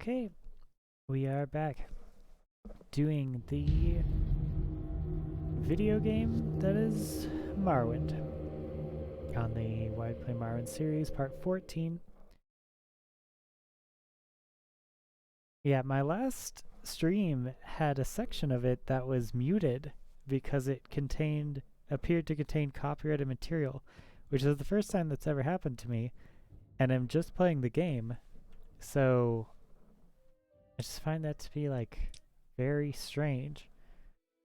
Okay, we are back doing the video game that is Morrowind on the Why Play Morrowind series, part 14. Yeah, my last stream had a section of it that was muted because it appeared to contain copyrighted material, which is the first time that's ever happened to me, and I'm just playing the game, so I just find that to be like very strange.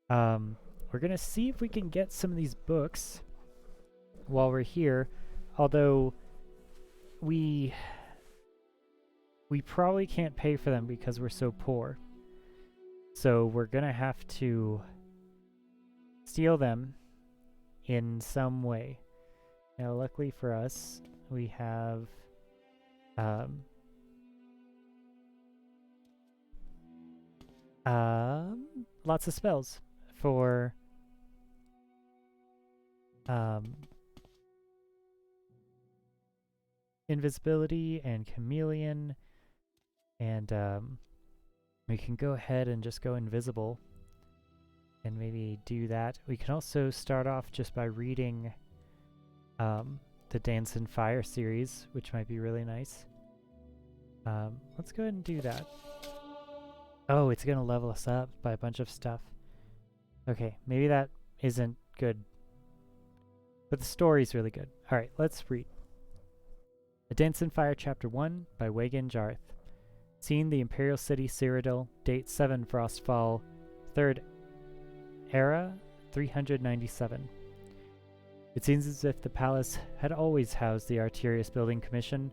We're gonna see if we can get some of these books while we're here, although we probably can't pay for them because we're so poor. So we're gonna have to steal them in some way. Now, luckily for us, we have lots of spells for invisibility and chameleon, and we can go ahead and just go invisible and maybe do that. We can also start off just by reading the Dance and Fire series, which might be really nice. Let's go ahead and do that. Oh, it's gonna level us up by a bunch of stuff. Okay, maybe that isn't good, but the story's really good. Alright, let's read. A Dance and Fire Chapter 1 by Wagan Jarth. Scene: the Imperial City, Cyrodiil. Date 7 Frostfall, 3rd Era, 397. It seems as if the palace had always housed the Arterius Building Commission,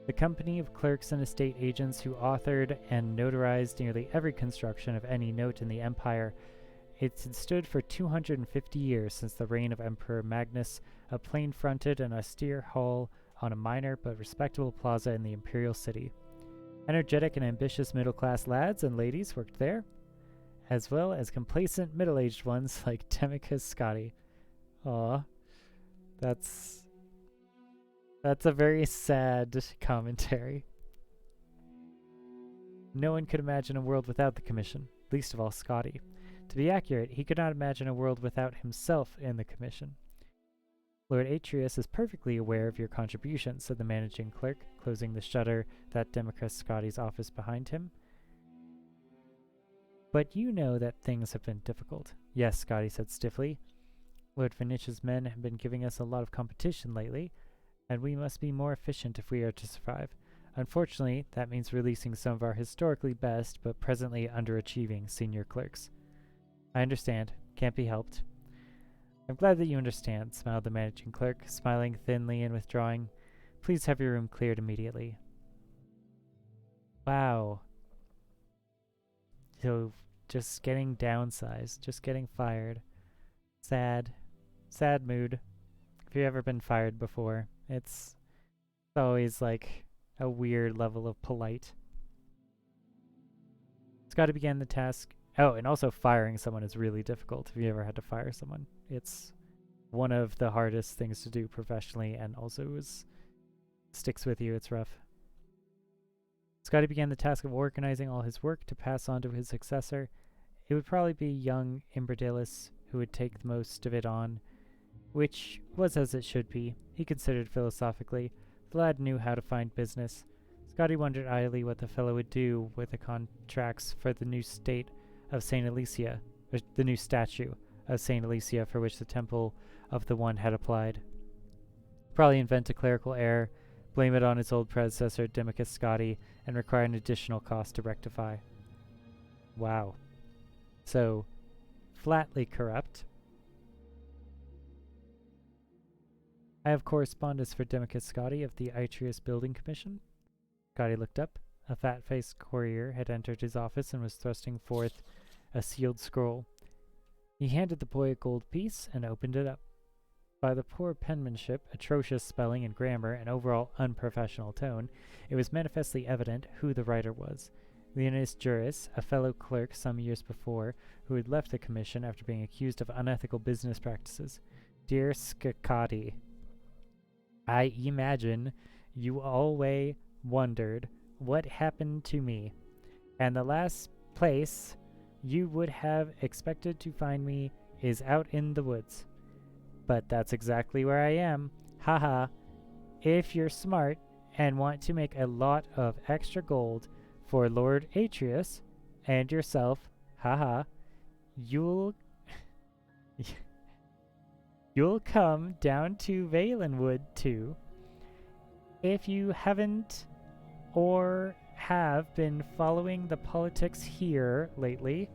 the company of clerks and estate agents who authored and notarized nearly every construction of any note in the Empire. It had stood for 250 years since the reign of Emperor Magnus, a plain-fronted and austere hall on a minor but respectable plaza in the Imperial City. Energetic and ambitious middle-class lads and ladies worked there, as well as complacent middle-aged ones like Demicus Scotti. Aw, that's a very sad commentary. No one could imagine a world without the Commission, least of all Scotti. To be accurate, he could not imagine a world without himself in the Commission. Lord Atreus is perfectly aware of your contribution, said the managing clerk, closing the shutter that Demicus Scotti's office behind him. But you know that things have been difficult. Yes, Scotti said stiffly. Lord Finnich's men have been giving us a lot of competition lately, and we must be more efficient if we are to survive. Unfortunately, that means releasing some of our historically best, but presently underachieving senior clerks. I understand. Can't be helped. I'm glad that you understand, smiled the managing clerk, smiling thinly and withdrawing. Please have your room cleared immediately. Wow. So, just getting downsized, just getting fired. Sad. Sad mood. If you've ever been fired before, it's always like a weird level of polite. Scotty began the task. Oh, and also firing someone is really difficult if you ever had to fire someone. It's one of the hardest things to do professionally, and also sticks with you. It's rough. Scotty began the task of organizing all his work to pass on to his successor. It would probably be young Imberdalis who would take the most of it on, which was as it should be, he considered philosophically. The lad knew how to find business. Scotty wondered idly what the fellow would do with the contracts for the new state of St. Alicia, or the new statue of St. Alicia for which the Temple of the One had applied. Probably invent a clerical error, blame it on its old predecessor, Demicus Scotti, and require an additional cost to rectify. Wow. So, flatly corrupt. I have correspondence for Demicus Scotti of the Atreus Building Commission. Scotti looked up. A fat-faced courier had entered his office and was thrusting forth a sealed scroll. He handed the boy a gold piece and opened it up. By the poor penmanship, atrocious spelling and grammar, and overall unprofessional tone, it was manifestly evident who the writer was. Leonis Juris, a fellow clerk some years before, who had left the commission after being accused of unethical business practices. Dear Scotti, I imagine you always wondered what happened to me. And the last place you would have expected to find me is out in the woods. But that's exactly where I am. Haha. If you're smart and want to make a lot of extra gold for Lord Atreus and yourself, haha, you'll you'll come down to Valenwood too. If you haven't or have been following the politics here lately,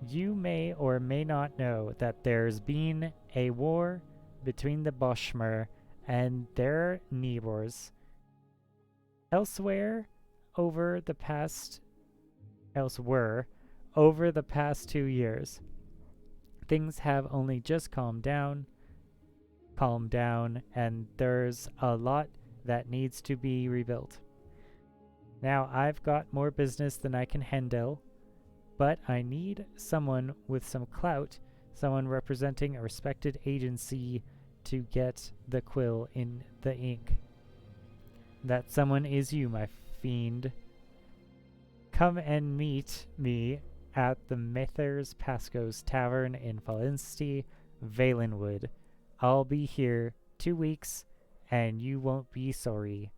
you may or may not know that there's been a war between the Boschmer and their neighbors. Elsewhere over the past 2 years. Things have only just calmed down, and there's a lot that needs to be rebuilt. Now I've got more business than I can handle, but I need someone with some clout, someone representing a respected agency to get the quill in the ink. That someone is you, my fiend. Come and meet me at the Methers Pasco's Tavern in Valencia, Valenwood. I'll be here 2 weeks, and you won't be sorry.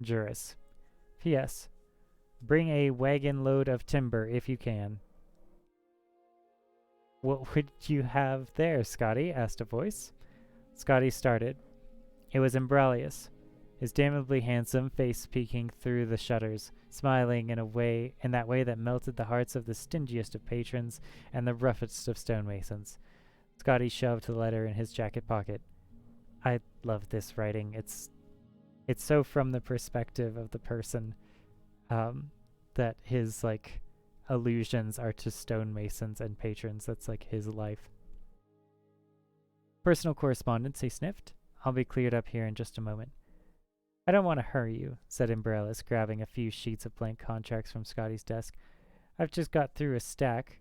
Juris. P.S. Bring a wagon load of timber if you can. What would you have there, Scotty? Asked a voice. Scotty started. It was Imbralius, his damnably handsome face peeking through the shutters, smiling in that way that melted the hearts of the stingiest of patrons and the roughest of stonemasons. Scotty shoved the letter in his jacket pocket. I love this writing. It's so from the perspective of the person, that his allusions are to stonemasons and patrons. That's his life. Personal correspondence, he sniffed. I'll be cleared up here in just a moment. I don't want to hurry you, said Imbrellis, grabbing a few sheets of blank contracts from Scotty's desk. I've just got through a stack,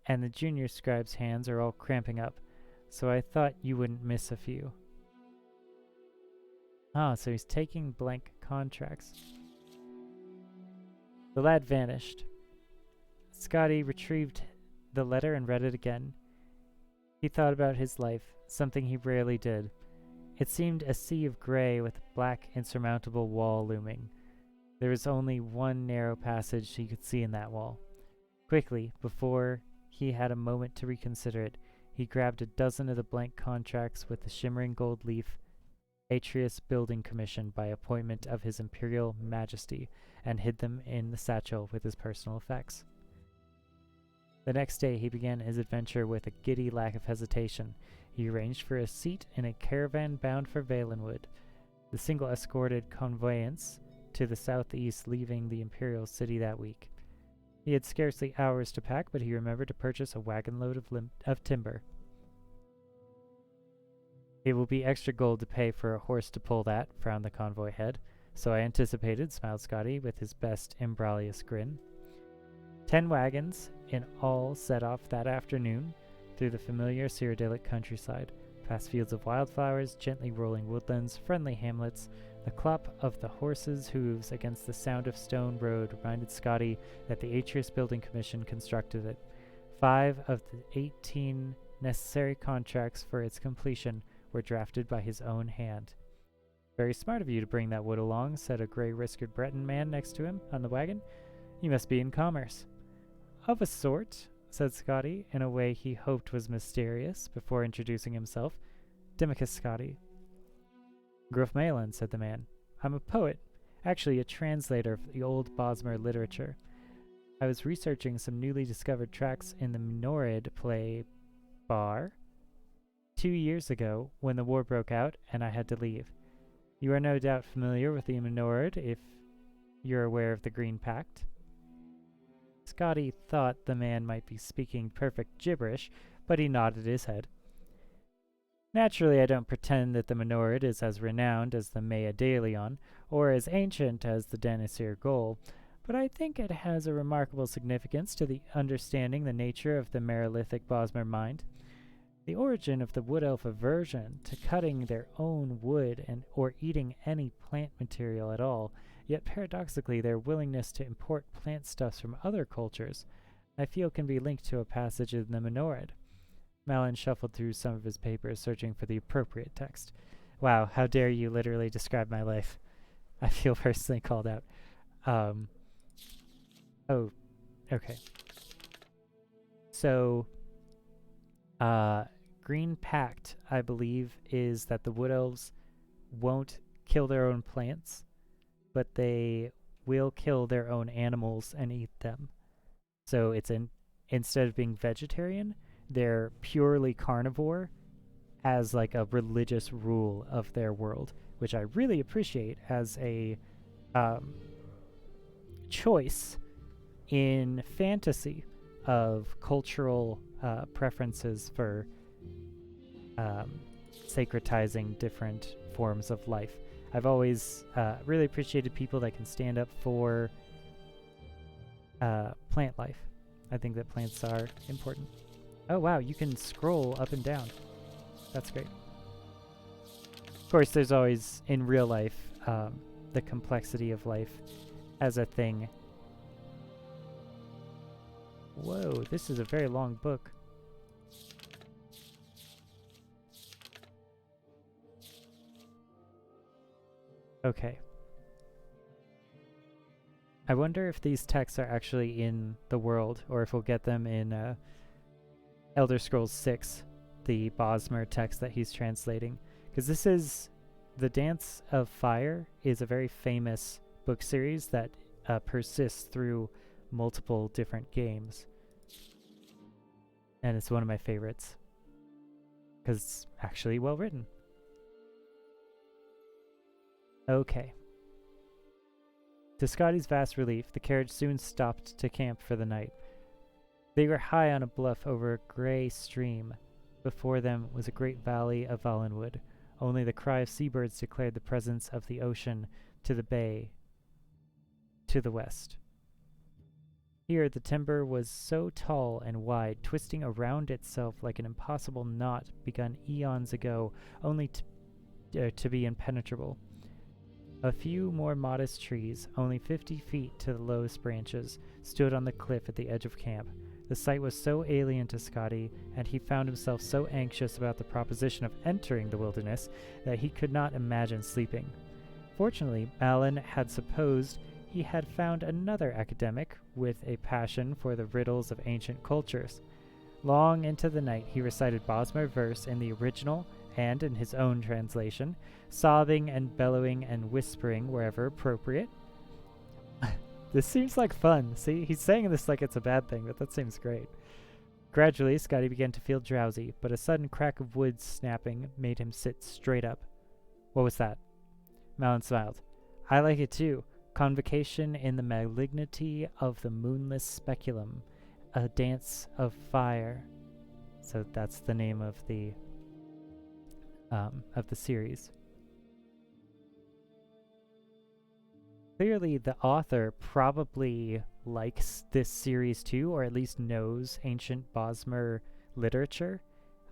and the junior scribe's hands are all cramping up, so I thought you wouldn't miss a few. Ah, so he's taking blank contracts. The lad vanished. Scotty retrieved the letter and read it again. He thought about his life, something he rarely did. It seemed a sea of gray with a black, insurmountable wall looming. There was only one narrow passage he could see in that wall. Quickly, before he had a moment to reconsider it, he grabbed a dozen of the blank contracts with the shimmering gold leaf, Atreus Building Commission by appointment of His Imperial Majesty, and hid them in the satchel with his personal effects. The next day he began his adventure with a giddy lack of hesitation. He arranged for a seat in a caravan bound for Valenwood, the single escorted conveyance to the southeast, leaving the Imperial City that week. He had scarcely hours to pack, but he remembered to purchase a wagon load of timber. It will be extra gold to pay for a horse to pull that, frowned the convoy head. So I anticipated, smiled Scotty with his best Imbralius grin. 10 wagons in all set off that afternoon through the familiar Cyrodiilic countryside, past fields of wildflowers, gently rolling woodlands, friendly hamlets. The clop of the horses' hooves against the sound of stone road reminded Scotty that the Atreus Building Commission constructed it. 5 of the 18 necessary contracts for its completion were drafted by his own hand. Very smart of you to bring that wood along, said a gray-whiskered Breton man next to him on the wagon. You must be in commerce. Of a sort, said Scotty, in a way he hoped was mysterious, before introducing himself. Dimicus Scotty. Gruff Malin, said the man. I'm a poet, actually a translator of the old Bosmer literature. I was researching some newly discovered tracks in the Morrowind play bar 2 years ago when the war broke out and I had to leave. You are no doubt familiar with the Morrowind if you're aware of the Green Pact. Scotty thought the man might be speaking perfect gibberish, but he nodded his head. Naturally, I don't pretend that the Morrowind is as renowned as the Mea Delion, or as ancient as the Danasir Gol, but I think it has a remarkable significance to the understanding the nature of the Merolithic Bosmer mind. The origin of the wood elf aversion to cutting their own wood or eating any plant material at all yet paradoxically their willingness to import plant stuffs from other cultures I feel can be linked to a passage in the Morrowind. Malin shuffled through some of his papers, searching for the appropriate text. Wow, how dare you literally describe my life. I feel personally called out. Oh, okay. So, Green Pact, I believe, is that the Wood Elves won't kill their own plants, but they will kill their own animals and eat them. So it's instead of being vegetarian, they're purely carnivore as like a religious rule of their world, which I really appreciate as a choice in fantasy of cultural preferences for sacratizing different forms of life. I've always really appreciated people that can stand up for plant life. I think that plants are important. Oh wow, you can scroll up and down. That's great. Of course, there's always, in real life, the complexity of life as a thing. Whoa, this is a very long book. Okay. I wonder if these texts are actually in the world, or if we'll get them in Elder Scrolls 6, the Bosmer text that he's translating. Because this is... The Dance of Fire is a very famous book series that persists through multiple different games. And it's one of my favorites. Because it's actually well written. Okay. To Scotty's vast relief, the carriage soon stopped to camp for the night. They were high on a bluff over a gray stream. Before them was a great valley of Valenwood. Only the cry of seabirds declared the presence of the ocean to the bay to the west. Here the timber was so tall and wide, twisting around itself like an impossible knot begun eons ago, only to be impenetrable. A few more modest trees, only 50 feet to the lowest branches, stood on the cliff at the edge of camp. The sight was so alien to Scotty, and he found himself so anxious about the proposition of entering the wilderness that he could not imagine sleeping. Fortunately, Malin had supposed he had found another academic with a passion for the riddles of ancient cultures. Long into the night he recited Bosmer verse in the original and in his own translation, sobbing and bellowing and whispering wherever appropriate. This seems like fun. See, he's saying this like it's a bad thing, but that seems great. Gradually, Scotty began to feel drowsy, but a sudden crack of wood snapping made him sit straight up. What was that? Malin smiled. I like it too. Convocation in the malignity of the moonless speculum. A dance of fire. So that's the name of the series. Clearly, the author probably likes this series too, or at least knows ancient Bosmer literature.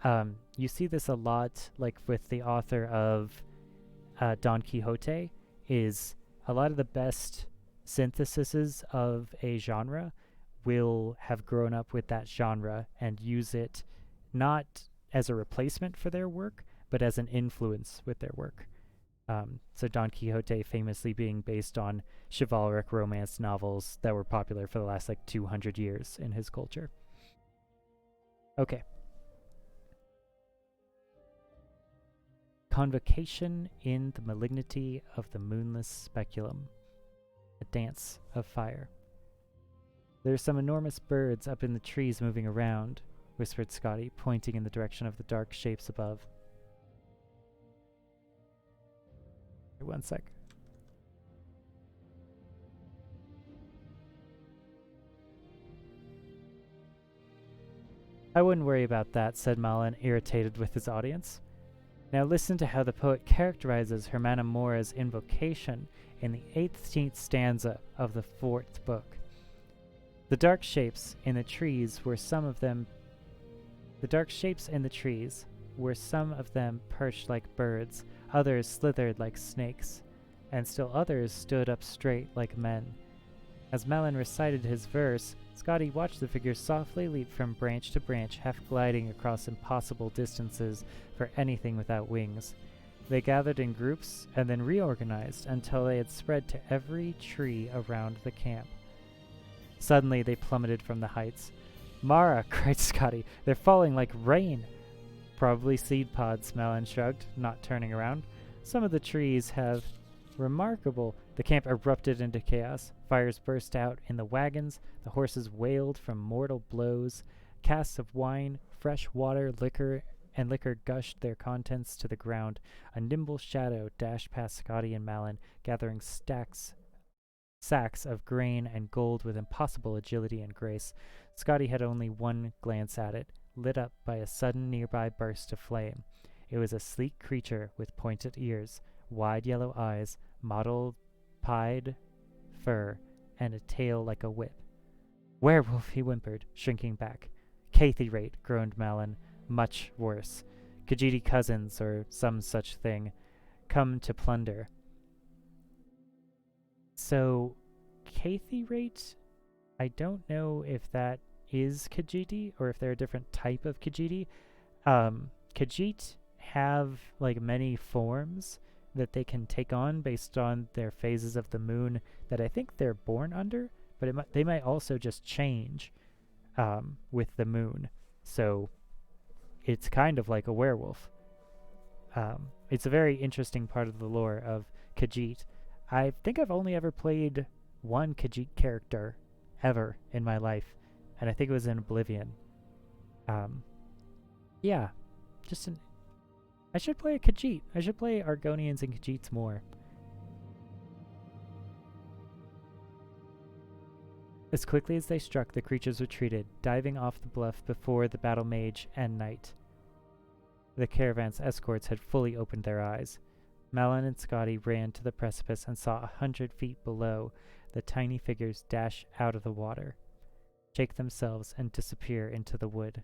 You see this a lot, like with the author of Don Quixote, is a lot of the best syntheses of a genre will have grown up with that genre and use it not as a replacement for their work, but as an influence with their work. So Don Quixote famously being based on chivalric romance novels that were popular for the last 200 years in his culture. Okay. Convocation in the malignity of the moonless speculum. A dance of fire. There are some enormous birds up in the trees moving around, whispered Scotty, pointing in the direction of the dark shapes above. One sec. I wouldn't worry about that, said Malin, irritated with his audience. Now listen to how the poet characterizes Hermana Mora's invocation in the 18th stanza of the 4th book. The dark shapes in the trees were some of them perched like birds, others slithered like snakes, and still others stood up straight like men. As Malin recited his verse, Scotty watched the figures softly leap from branch to branch, half gliding across impossible distances for anything without wings. They gathered in groups and then reorganized until they had spread to every tree around the camp. Suddenly they plummeted from the heights. "Mara," cried Scotty, "they're falling like rain." "Probably seed pods," Malin shrugged, not turning around. "Some of the trees have..." Remarkable! The camp erupted into chaos. Fires burst out in the wagons, the horses wailed from mortal blows, casks of wine, fresh water, liquor gushed their contents to the ground. A nimble shadow dashed past Scotty and Malin, gathering sacks of grain and gold with impossible agility and grace. Scotty had only one glance at it, lit up by a sudden nearby burst of flame. It was a sleek creature with pointed ears, wide yellow eyes, mottled pied fur, and a tail like a whip. "Werewolf," he whimpered, shrinking back. "Cathyrate," groaned Malin. "Much worse. Khajiit cousins, or some such thing. Come to plunder." So, Cathyrate, I don't know if that is Khajiit or if they're a different type of Khajiit. Khajiit have like many forms that they can take on based on their phases of the moon that I think they're born under, but they might also just change with the moon. So it's kind of like a werewolf. It's a very interesting part of the lore of Khajiit. I think I've only ever played one Khajiit character ever in my life, and I think it was in Oblivion. Yeah, I should play a Khajiit. I should play Argonians and Khajiits more. As quickly as they struck, the creatures retreated, diving off the bluff before the battle mage and knight. The caravan's escorts had fully opened their eyes. Malin and Scotty ran to the precipice and saw 100 feet below the tiny figures dash out of the water, shake themselves, and disappear into the wood.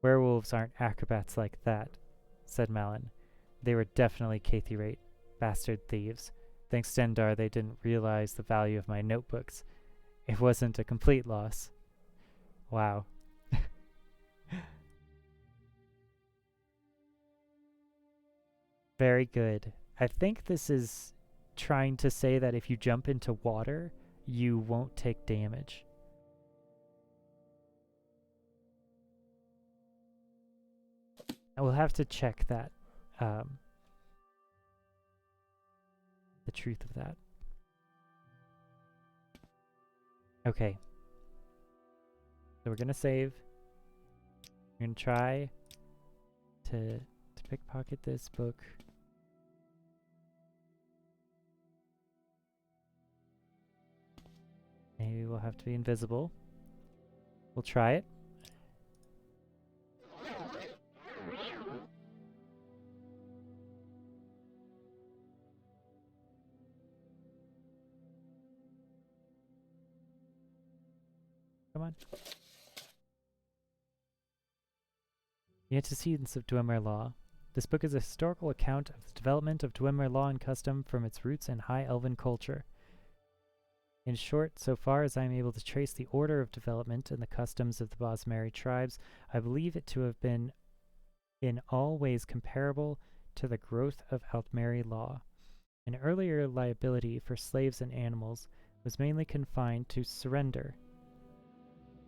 "Werewolves aren't acrobats like that," said Malin. "They were definitely Cathyrate, bastard thieves. Thanks to Endar, they didn't realize the value of my notebooks. It wasn't a complete loss." Wow. Very good. I think this is trying to say that if you jump into water, you won't take damage. I will have to check that. The truth of that. Okay. So we're gonna save. We're gonna try to pickpocket this book. Maybe we'll have to be invisible. We'll try it. Come on. The Antecedents of Dwemer Law. This book is a historical account of the development of Dwemer law and custom from its roots in High Elven culture. In short, so far as I am able to trace the order of development and the customs of the Bosmeri tribes, I believe it to have been in all ways comparable to the growth of Altmeri law. An earlier liability for slaves and animals was mainly confined to surrender.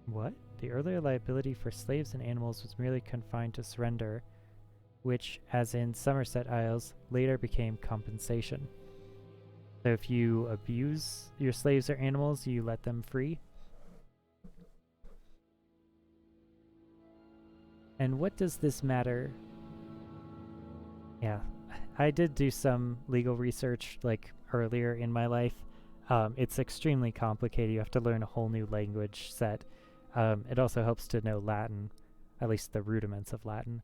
What? The earlier liability for slaves and animals was merely confined to surrender, which, as in Somerset Isles, later became compensation. So if you abuse your slaves or animals, you let them free. And what does this matter? Yeah, I did do some legal research like earlier in my life. It's extremely complicated. You have to learn a whole new language set. It also helps to know Latin, at least the rudiments of Latin.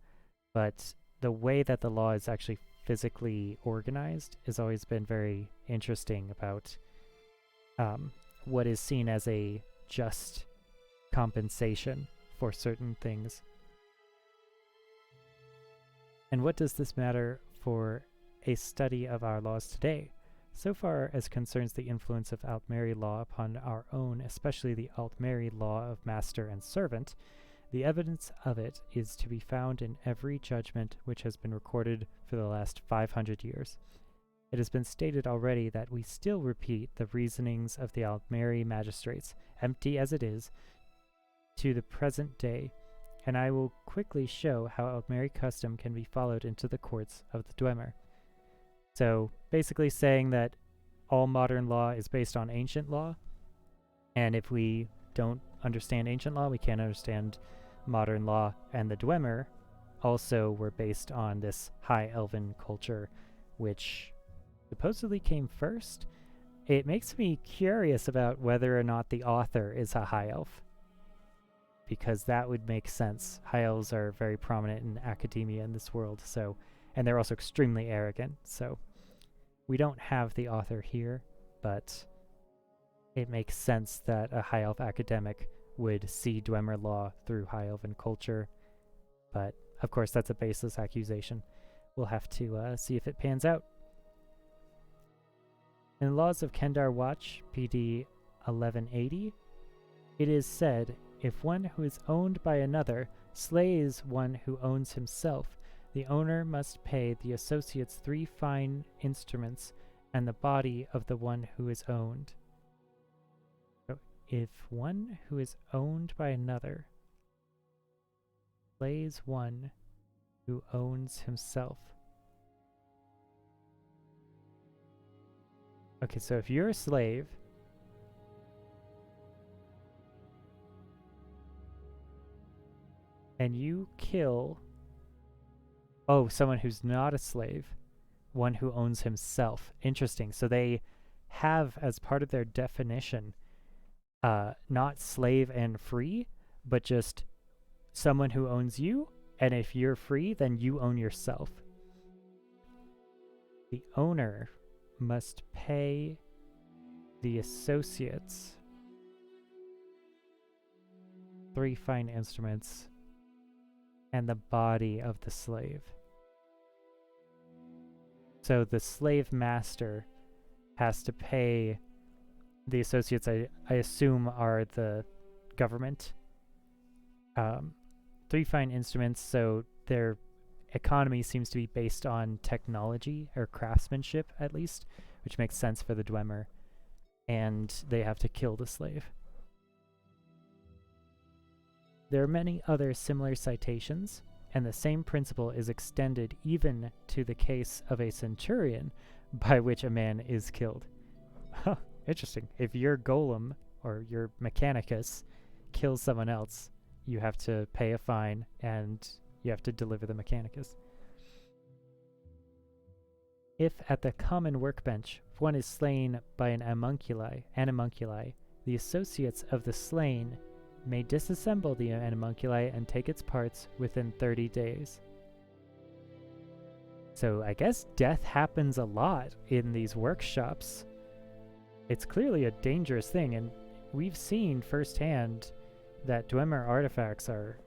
But the way that the law is actually physically organized has always been very interesting about what is seen as a just compensation for certain things. And what does this matter for a study of our laws today? So far as concerns the influence of Altmeri law upon our own, especially the Altmeri law of master and servant, the evidence of it is to be found in every judgment which has been recorded for the last 500 years. It has been stated already that we still repeat the reasonings of the Altmeri magistrates, empty as it is, to the present day, and I will quickly show how Altmeri custom can be followed into the courts of the Dwemer. So basically saying that all modern law is based on ancient law, and if we don't understand ancient law, we can't understand modern law, and the Dwemer also were based on this High Elven culture, which supposedly came first. It makes me curious about whether or not the author is a High Elf, because that would make sense. High Elves are very prominent in academia in this world, so, and they're also extremely arrogant, so we don't have the author here, but it makes sense that a High Elf academic would see Dwemer law through High Elven culture, but of course that's a baseless accusation. We'll have to see if it pans out. In the Laws of Kendar Watch, PD 1180, it is said, if one who is owned by another slays one who owns himself, the owner must pay the associates 3 fine instruments and the body of the one who is owned. So if one who is owned by another slays one who owns himself. Okay, so if you're a slave, and you kill, someone who's not a slave, one who owns himself. Interesting. So they have, as part of their definition, not slave and free, but just someone who owns you, and if you're free, then you own yourself. The owner must pay the associates 3 fine instruments and the body of the slave. So the slave master has to pay the associates, I assume are the government, 3 fine instruments, so their economy seems to be based on technology or craftsmanship at least, which makes sense for the Dwemer, and they have to kill the slave. There are many other similar citations, and the same principle is extended even to the case of a centurion by which a man is killed. Huh, interesting. If your golem or your mechanicus kills someone else, you have to pay a fine and you have to deliver the mechanicus. If at the common workbench one is slain by an animunculi, the associates of the slain may disassemble the animunculi and take its parts within 30 days. So I guess death happens a lot in these workshops. It's clearly a dangerous thing, and we've seen firsthand that Dwemer artifacts are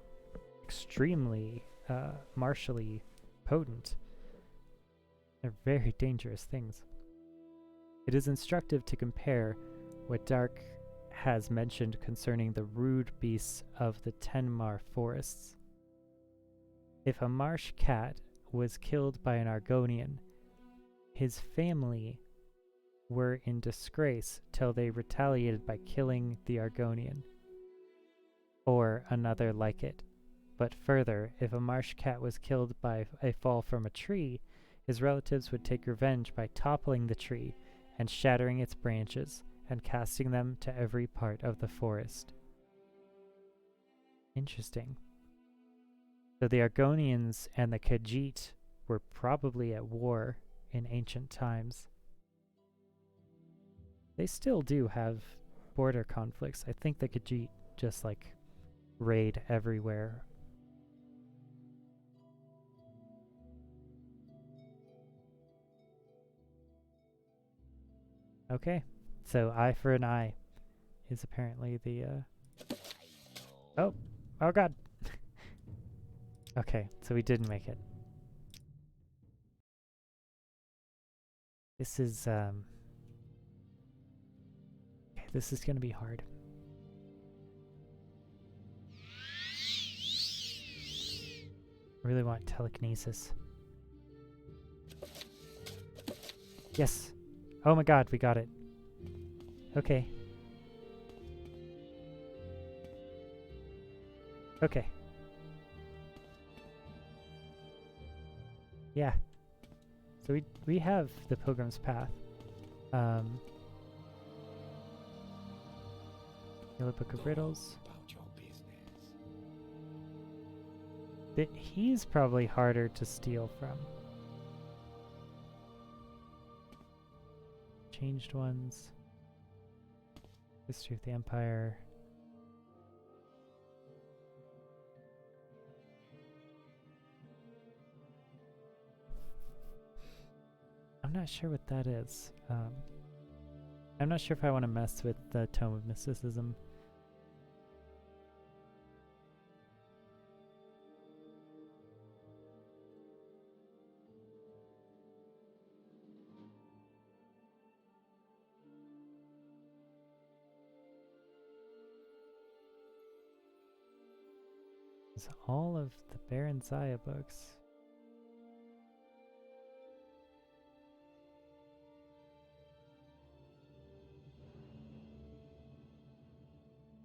extremely martially potent. They're very dangerous things. It is instructive to compare what Dark has mentioned concerning the rude beasts of the Tenmar forests. If a marsh cat was killed by an Argonian, his family were in disgrace till they retaliated by killing the Argonian, or another like it. But further, if a marsh cat was killed by a fall from a tree, his relatives would take revenge by toppling the tree and shattering its branches and casting them to every part of the forest. Interesting. So the Argonians and the Khajiit were probably at war in ancient times. They still do have border conflicts. I think the Khajiit just raid everywhere. Okay, so eye for an eye is apparently the oh god. Okay, so we didn't make it. This is this is gonna be hard. I really want telekinesis. Yes! Oh my god, we got it. Okay. Okay. Yeah. So we have the Pilgrim's Path. Yellow Book of Riddles. He's probably harder to steal from. Changed ones. History of the Empire. I'm not sure what that is. I'm not sure if I want to mess with the Tome of Mysticism. It's all of the Baron Zaya books.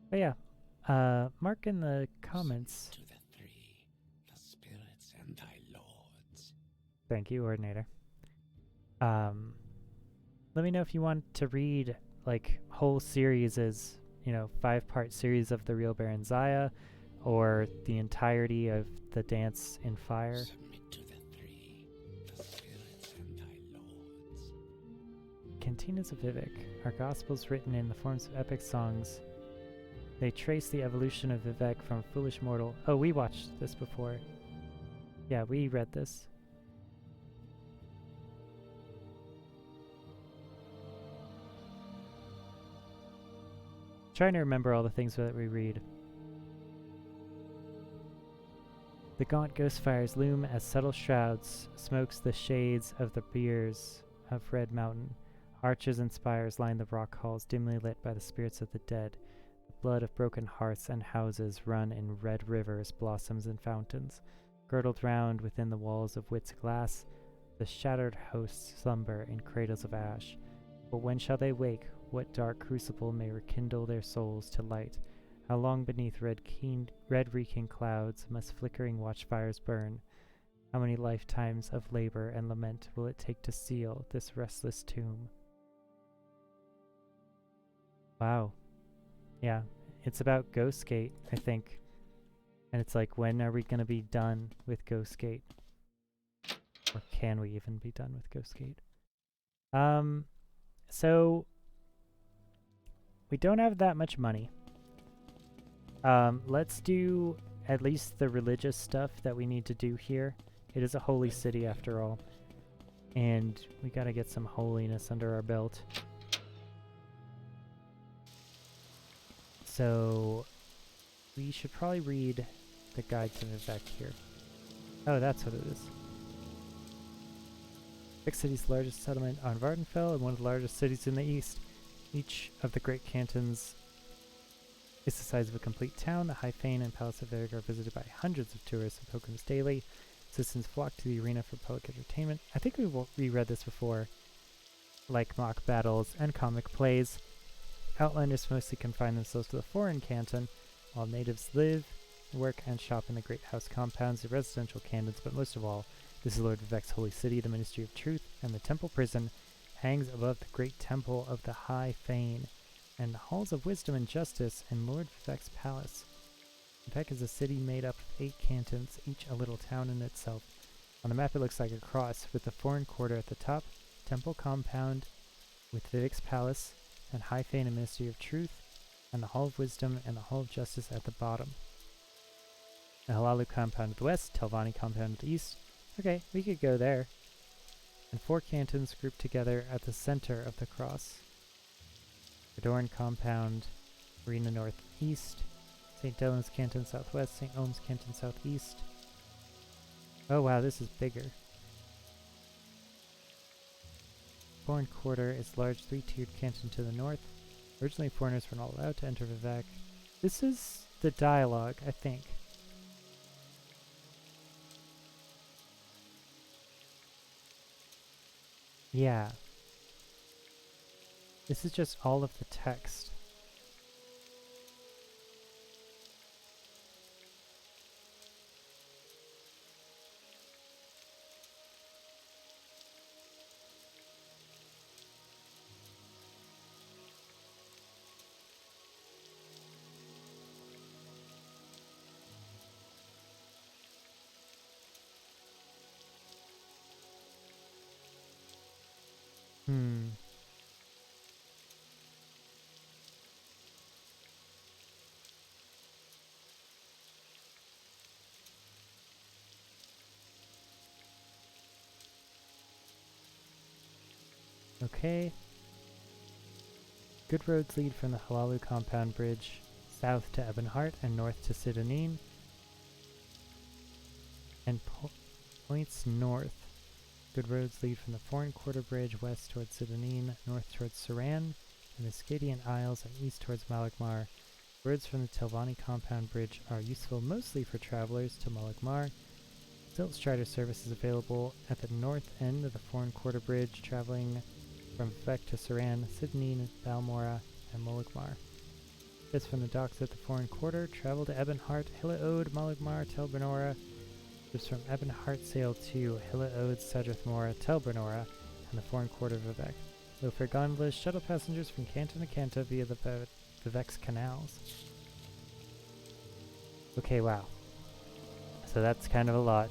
But yeah, mark in the comments. To the three, the spirits and thy lords. Thank you, Ordinator. Let me know if you want to read like whole series as, you know, 5-part series of the real Baron Zaya, or the entirety of the Dance in Fire. Submit to the three, the spirits and thy lords. Cantinas of Vivek are gospels written in the forms of epic songs. They trace the evolution of Vivek from foolish mortal. Oh, we watched this before. Yeah, we read this. Trying to remember all the things that we read. The gaunt ghost fires loom as subtle shrouds, smokes the shades of the biers of Red Mountain. Arches and spires line the rock halls, dimly lit by the spirits of the dead. The blood of broken hearths and houses run in red rivers, blossoms and fountains. Girdled round within the walls of Wit's glass, the shattered hosts slumber in cradles of ash. But when shall they wake? What dark crucible may rekindle their souls to light? How long beneath red-reeking clouds must flickering watchfires burn? How many lifetimes of labor and lament will it take to seal this restless tomb? Wow. Yeah, it's about Ghostgate, I think. And it's like, when are we going to be done with Ghostgate? Or can we even be done with Ghostgate? So we don't have that much money. Let's do at least the religious stuff that we need to do here. It is a holy city after all. And we gotta get some holiness under our belt. So we should probably read the guide to Vivek here. Oh, that's what it is. Vivek City's largest settlement on Vardenfell and one of the largest cities in the east. Each of the great cantons is the size of a complete town. The High Fane and Palace of Vivek are visited by hundreds of tourists and pilgrims daily. Citizens flock to the arena for public entertainment. I think we read this before, like mock battles and comic plays. Outlanders mostly confine themselves to the foreign canton, while natives live, work, and shop in the great house compounds, the residential cantons, but most of all, this is Lord Vivek's holy city. The Ministry of Truth and the temple prison hangs above the great temple of the High Fane, and the halls of wisdom and justice in Lord Vivek's palace. Vivek is a city made up of 8 cantons, each a little town in itself. On the map it looks like a cross, with the foreign quarter at the top, temple compound with Vivek's palace, and High Fane and Ministry of Truth, and the Hall of Wisdom and the Hall of Justice at the bottom. The Halalu compound at the west, Telvanni compound at the east. Okay, we could go there. And 4 cantons grouped together at the center of the cross. Adorn compound, Arena northeast, St. Dylan's Canton southwest, St. Ohm's Canton southeast. Oh wow, this is bigger. Foreign quarter is large 3-tiered canton to the north. Originally, foreigners were not allowed to enter Vivek. This is the dialogue, I think. Yeah. This is just all of the text. Hmm. Okay. Good roads lead from the Halalu compound bridge south to Ebonheart and north to Sidonin, and points north. Good roads lead from the Foreign Quarter Bridge west towards Sidonin, north towards Saran, and the Scadian Isles, and east towards Malagmar. Roads from the Telvanni compound bridge are useful mostly for travelers to Malagmar. Silt Strider service is available at the north end of the Foreign Quarter Bridge, traveling from Vivek to Saran, Sidonin, Balmora, and Malagmar. Ships from the docks at the Foreign Quarter travel to Ebonheart, Hillaode, Malagmar, Telbernora. Ships from Ebonheart sail to Hillaode, Sadrathmora, Telbernora, and the Foreign Quarter of Vivek. Loafer gondolas shuttle passengers from Canton to Canta via the Vivek's canals. Okay, wow. So that's kind of a lot.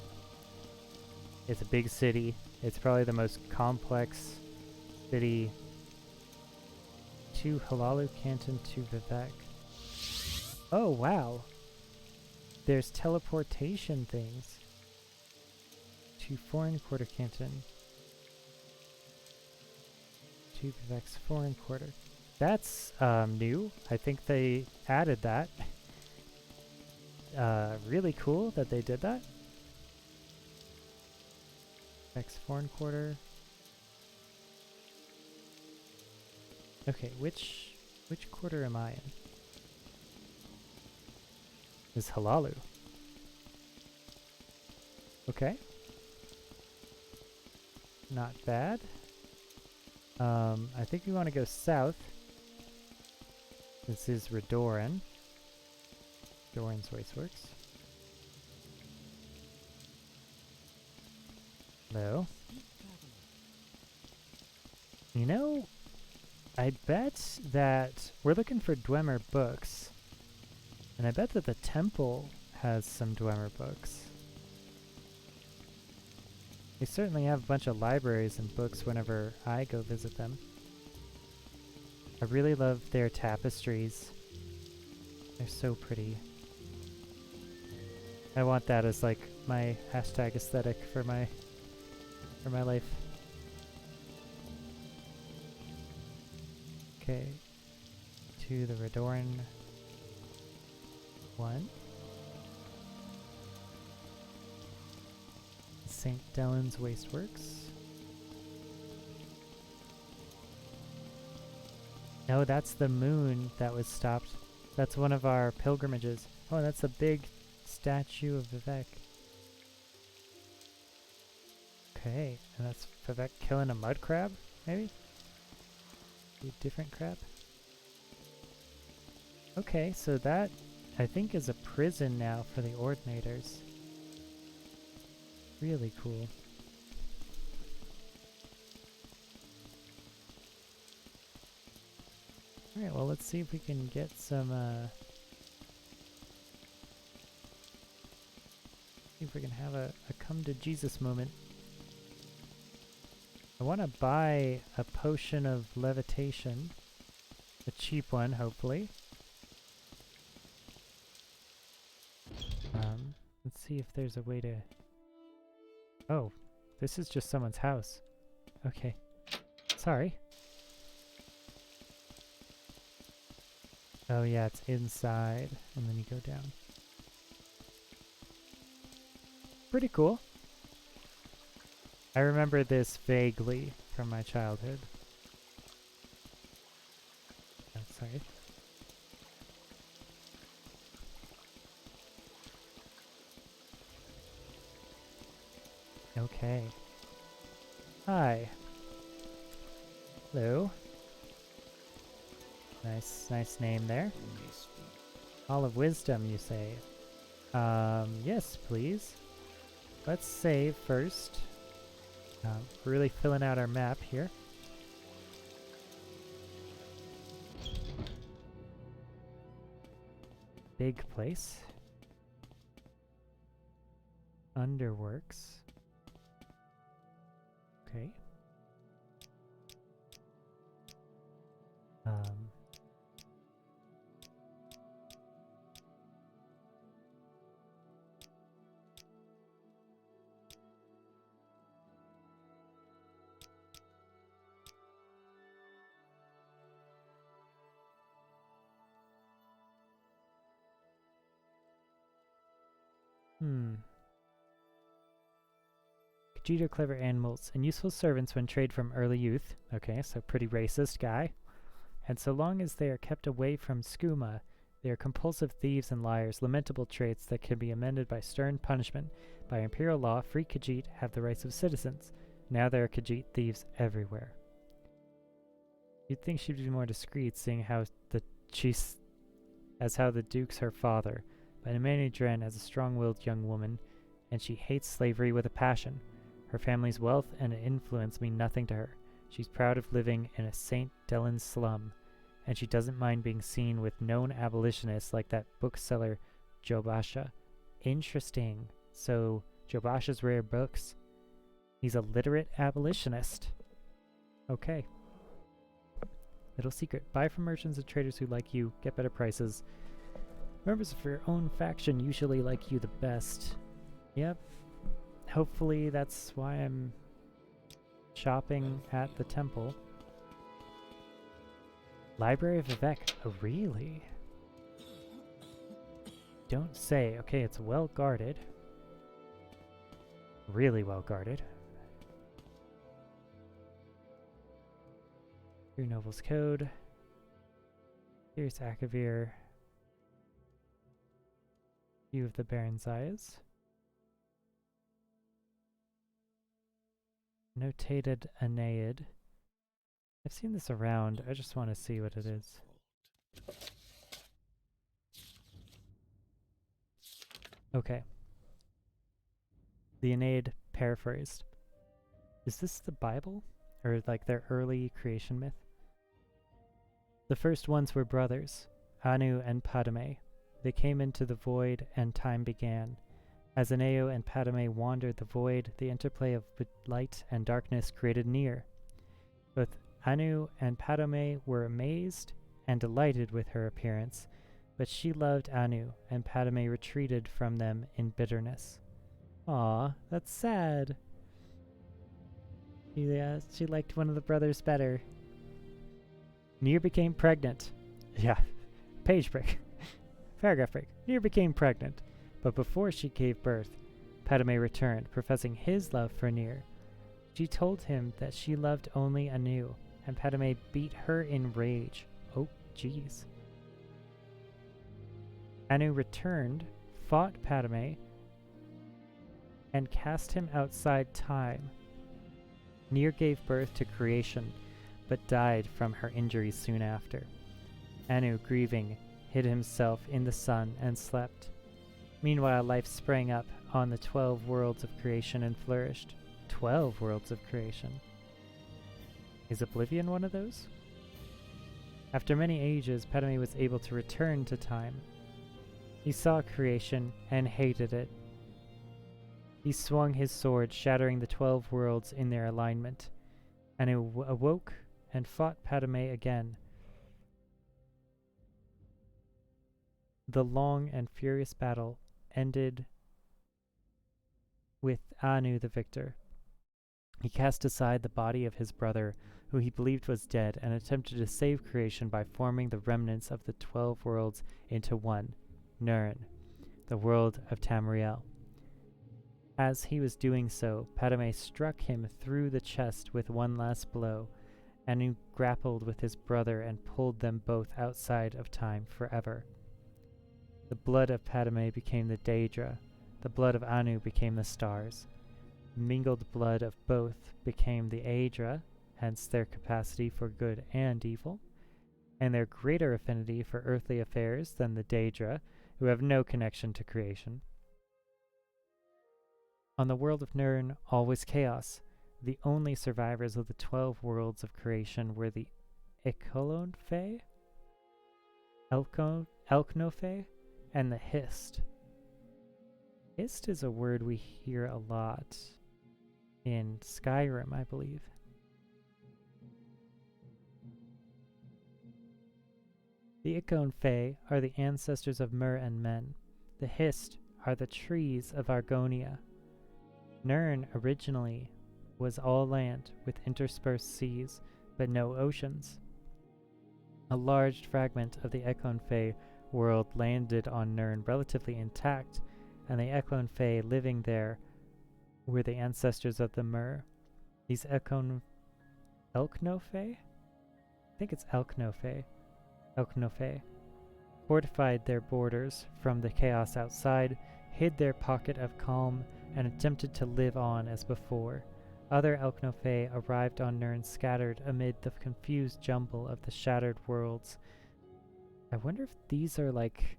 It's a big city. It's probably the most complex city. To Halalu, Canton to Vivek. Oh, wow. There's teleportation things. To Foreign Quarter Canton. To Vivek's Foreign Quarter. That's new. I think they added that. Really cool that they did that. Vivek's Foreign Quarter. Okay, which quarter am I in? Is Halalu. Okay. Not bad. I think we want to go south. This is Redoran. Doran's Wasteworks. Hello. You know, I bet that we're looking for Dwemer books. And I bet that the temple has some Dwemer books. They certainly have a bunch of libraries and books whenever I go visit them. I really love their tapestries. They're so pretty. I want that as like my hashtag aesthetic for my life. Okay. To the Redoran one. St. Dellen's Wasteworks. No, that's the moon that was stopped. That's one of our pilgrimages. Oh, that's a big statue of Vivek. Okay, and that's Vivek killing a mud crab, maybe? A different crab? Okay, so that, I think, is a prison now for the Ordinators. Really cool. Alright, well, let's see if we can get some, see if we can have a come to Jesus moment. I want to buy a potion of levitation. A cheap one, hopefully. Let's see if there's a way to... Oh, this is just someone's house. Okay. Sorry. Oh yeah, it's inside, and then you go down. Pretty cool. I remember this vaguely from my childhood. Let's sorry. Okay. Hi. Hello. Nice name there. Hall of Wisdom, you say? Yes, please. Let's save first. We're really filling out our map here. Big place. Underworks. Okay. Khajiit are clever animals and useful servants when trained from early youth. Okay, so pretty racist guy. And so long as they are kept away from skooma, they are compulsive thieves and liars, lamentable traits that can be amended by stern punishment. By imperial law, free Khajiit have the rights of citizens. Now there are Khajiit thieves everywhere. You'd think she'd be more discreet, seeing how the Duke's her father, but Imani Dren as a strong-willed young woman, and she hates slavery with a passion. Her family's wealth and influence mean nothing to her. She's proud of living in a St. Delans slum, and she doesn't mind being seen with known abolitionists like that bookseller Jobasha. Interesting. So, Jobasha's rare books. He's a literate abolitionist. Okay. Little secret. Buy from merchants and traders who like you. Get better prices. Members of your own faction usually like you the best. Yep. Hopefully that's why I'm shopping at the temple. Library of Vivek. Oh, really? Don't say. Okay, it's well guarded. Really well guarded. Your Noble's Code. Here's Akavir. View of the Baron's Eyes. Notated Aeneid. I've seen this around. I just want to see what it is. Okay. The Aeneid paraphrased. Is this the Bible? Or like their early creation myth? The first ones were brothers, Anu and Padme. They came into the void and time began. As Aneo and Padme wandered the void, the interplay of light and darkness created Nier. Both Anu and Padme were amazed and delighted with her appearance, but she loved Anu, and Padme retreated from them in bitterness. Aw, that's sad. Yeah, she liked one of the brothers better. Nier became pregnant. Yeah, page break. Paragraph break. Nier became pregnant, but before she gave birth, Padme returned, professing his love for Nier. She told him that she loved only Anu, and Padme beat her in rage. Oh, jeez. Anu returned, fought Padme, and cast him outside time. Nier gave birth to creation, but died from her injuries soon after. Anu, grieving, hid himself in the sun and slept. Meanwhile, life sprang up on the 12 worlds of creation and flourished. 12 worlds of creation. Is Oblivion one of those? After many ages, Padme was able to return to time. He saw creation and hated it. He swung his sword, shattering the 12 worlds in their alignment, and awoke and fought Padme again. The long and furious battle ended with Anu the victor. He cast aside the body of his brother, who he believed was dead, and attempted to save creation by forming the remnants of the 12 worlds into one, Nuren, the world of Tamriel. As he was doing so, Padme struck him through the chest with one last blow, Anu grappled with his brother and pulled them both outside of time forever. The blood of Padme became the Daedra. The blood of Anu became the stars. Mingled blood of both became the Aedra, hence their capacity for good and evil, and their greater affinity for earthly affairs than the Daedra, who have no connection to creation. On the world of Nirn, all was chaos. The only survivors of the 12 worlds of creation were the Elknophe, and the Hist. Hist is a word we hear a lot in Skyrim, I believe. The Elknophe are the ancestors of Mer and Men. The Hist are the trees of Argonia. Nirn originally was all land with interspersed seas, but no oceans. A large fragment of the Elknophe world landed on Nirn relatively intact, and the Elknophe living there were the ancestors of the Mer. These Elknophe? I think it's Elknophe, fortified their borders from the chaos outside, hid their pocket of calm, and attempted to live on as before. Other Elknophe arrived on Nirn scattered amid the confused jumble of the shattered worlds. I wonder if these are like...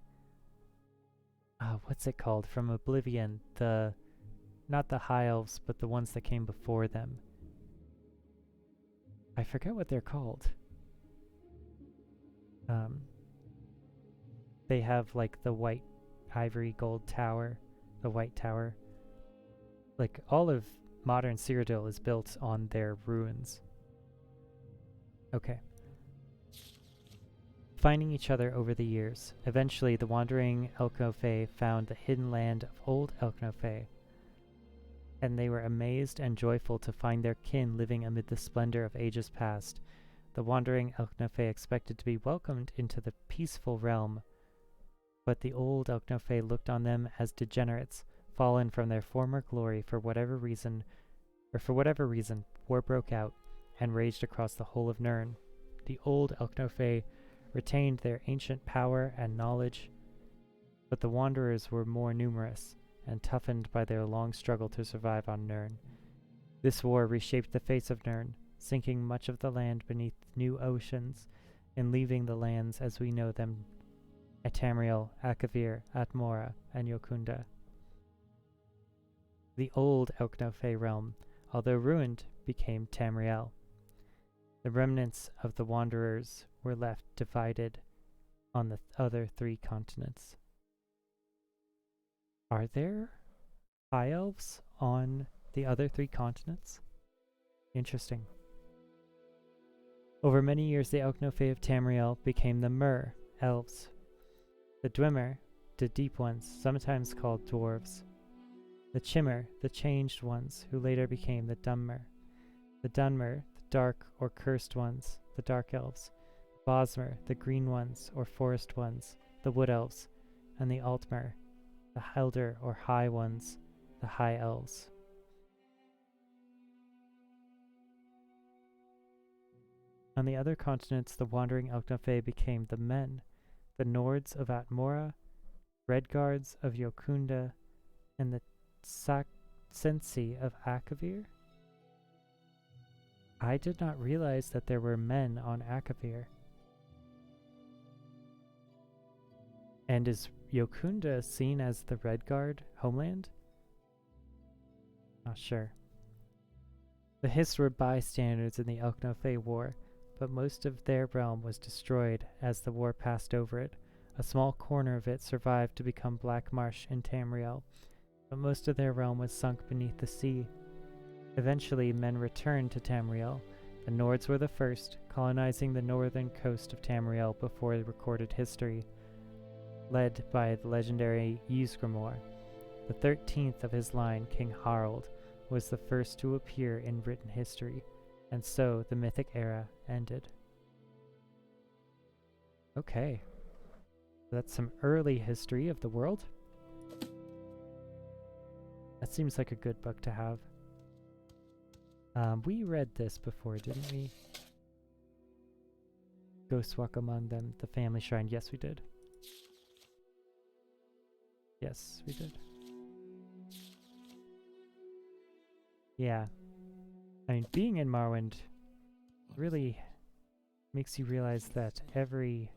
what's it called? From Oblivion. Not the High Elves, but the ones that came before them. I forget what they're called. They have like the white ivory gold tower. The white tower. Like all of modern Cyrodiil is built on their ruins. Okay. Finding each other over the years, eventually the wandering Elknophe found the hidden land of old Elknophe, and they were amazed and joyful to find their kin living amid the splendor of ages past. The wandering Elknophe expected to be welcomed into the peaceful realm, but the old Elknophe looked on them as degenerates, fallen from their former glory for whatever reason, war broke out and raged across the whole of Nirn. The old Elknophe retained their ancient power and knowledge, but the wanderers were more numerous and toughened by their long struggle to survive on Nirn. This war reshaped the face of Nirn, sinking much of the land beneath new oceans and leaving the lands as we know them at Tamriel, Akavir, Atmora, and Yokunda. The old Elknophe realm, although ruined, became Tamriel. The remnants of the wanderers were left divided on the other 3 continents. Are there High Elves on the other 3 continents? Interesting. Over many years, the Elknophe of Tamriel became the Mer Elves. The Dwemer, the Deep Ones, sometimes called Dwarves. The Chimmer, the Changed Ones, who later became the Dunmer. The Dunmer, the Dark or Cursed Ones, the Dark Elves. The Bosmer, the Green Ones or Forest Ones, the Wood Elves. And the Altmer, the Helder or High Ones, the High Elves. On the other continents, the wandering Elknophe became the Men, the Nords of Atmora, Redguards of Yokunda, and the Sensi of Akavir. I did not realize that there were men on Akavir. And is Yokunda seen as the Redguard homeland? Not sure. The Hist were bystanders in the Elknophe War, but most of their realm was destroyed as the war passed over it. A small corner of it survived to become Black Marsh in Tamriel, but most of their realm was sunk beneath the sea. Eventually, men returned to Tamriel. The Nords were the first, colonizing the northern coast of Tamriel before recorded history, led by the legendary Ysgramor. The 13th of his line, King Harald, was the first to appear in written history, and so the mythic era ended. Okay, that's some early history of the world. That seems like a good book to have. We read this before, didn't we? ghost walk among them. The family shrine. Yes, we did. Yes, we did. Yeah. I mean, being in Morrowind really makes you realize that every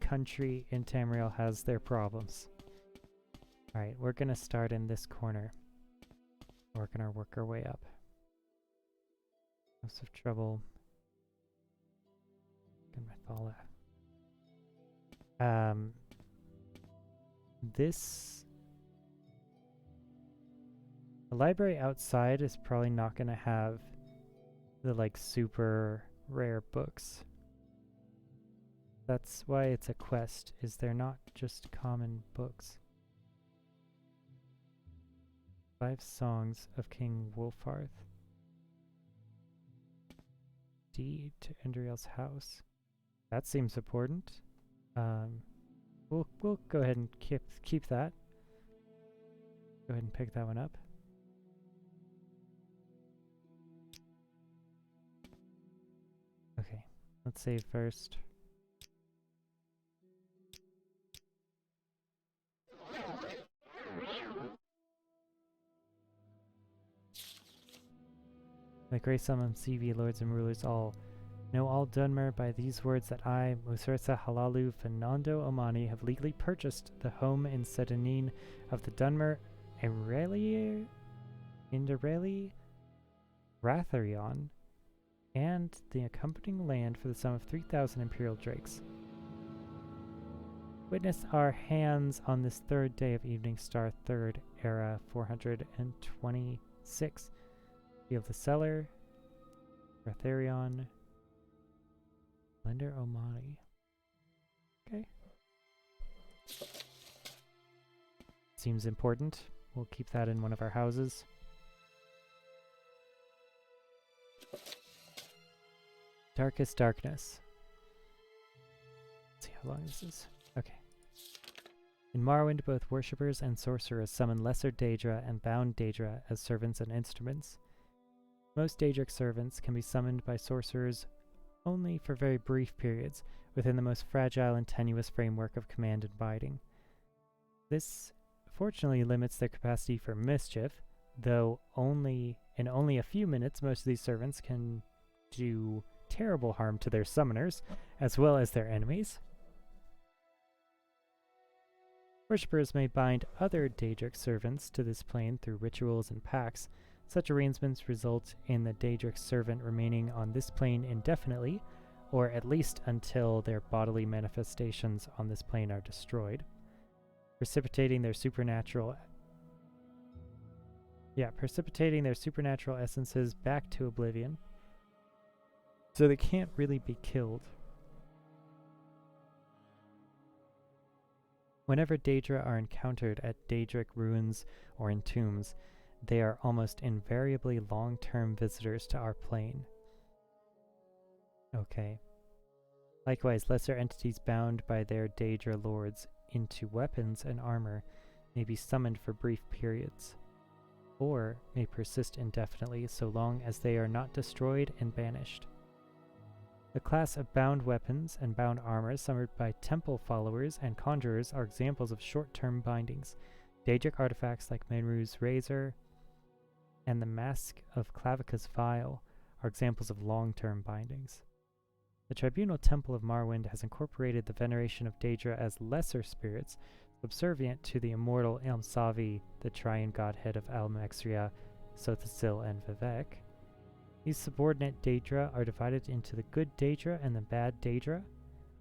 country in Tamriel has their problems. Alright, we're gonna start in this corner. We're gonna work our way up. House of Trouble. And Mythala. The library outside is probably not gonna have the like super rare books. That's why it's a quest, is they're not just common books. 5 Songs of King Wolfarth. Deed to Endriel's house. That seems important. We'll go ahead and keep that. Go ahead and pick that one up. Okay, let's save first. The Grey Summon CV lords and rulers all know all Dunmer by these words that I, Musersa Halalu Fernando Omani, have legally purchased the home in Sedanin of the Dunmer Indereli Ratharion and the accompanying land for the sum of 3,000 Imperial Drakes. Witness our hands on this 3rd day of Evening Star 3rd Era 426. Field the Cellar, Ratharion, Lender Omani. Okay. Seems important. We'll keep that in one of our houses. Darkest Darkness. Let's see how long this is. Okay. In Morrowind, both worshippers and sorcerers summon lesser Daedra and bound Daedra as servants and instruments. Most Daedric servants can be summoned by sorcerers only for very brief periods within the most fragile and tenuous framework of command and binding. This fortunately limits their capacity for mischief, though only a few minutes most of these servants can do terrible harm to their summoners as well as their enemies. Worshippers may bind other Daedric servants to this plane through rituals and pacts. Such arrangements result in the Daedric servant remaining on this plane indefinitely, or at least until their bodily manifestations on this plane are destroyed, precipitating their supernatural essences back to oblivion. So they can't really be killed. Whenever Daedra are encountered at Daedric ruins or in tombs, they are almost invariably long-term visitors to our plane. Okay. Likewise, lesser entities bound by their Daedra lords into weapons and armor may be summoned for brief periods, or may persist indefinitely so long as they are not destroyed and banished. The class of bound weapons and bound armor summoned by temple followers and conjurers are examples of short-term bindings. Daedric artifacts like Menru's Razor and the Mask of Clavica's Vial are examples of long-term bindings. The Tribunal Temple of Morrowind has incorporated the veneration of Daedra as lesser spirits, subservient to the immortal Ilmsavi, the Triune Godhead of Almexria, Sothisil, and Vivek. These subordinate Daedra are divided into the good Daedra and the bad Daedra.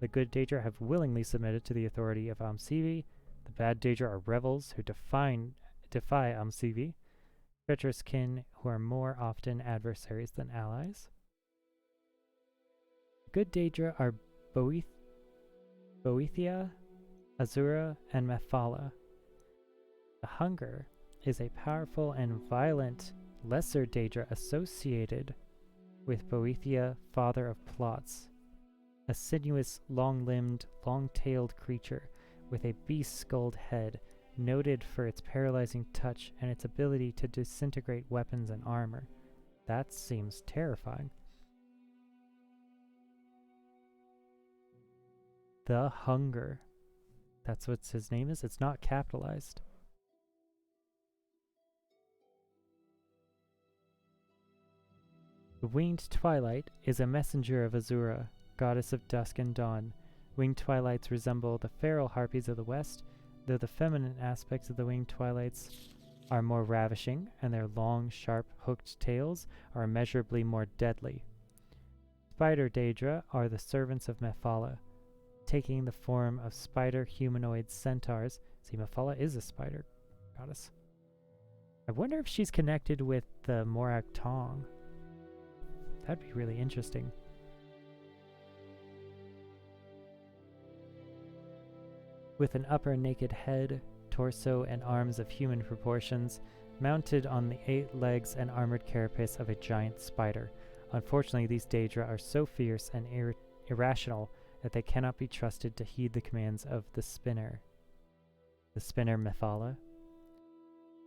The good Daedra have willingly submitted to the authority of Amsivi. The bad Daedra are rebels who defy Amsivi, treacherous kin who are more often adversaries than allies. Good Daedra are Boethia, Azura, and Mephala. The Hunger is a powerful and violent lesser Daedra associated with Boethia, father of plots, a sinuous, long-limbed, long-tailed creature with a beast-skulled head, noted for its paralyzing touch and its ability to disintegrate weapons and armor. That seems terrifying. The Hunger. That's what his name is? It's not capitalized. The Winged Twilight is a messenger of Azura, goddess of dusk and dawn. Winged Twilights resemble the feral harpies of the west, though the feminine aspects of the Winged Twilights are more ravishing, and their long, sharp, hooked tails are immeasurably more deadly. Spider Daedra are the servants of Mephala, taking the form of spider humanoid centaurs. See, Mephala is a spider goddess. I wonder if she's connected with the Morak Tong. That'd be really interesting. With an upper naked head, torso, and arms of human proportions, mounted on the 8 legs and armored carapace of a giant spider. Unfortunately, these Daedra are so fierce and irrational that they cannot be trusted to heed the commands of the spinner Mephala.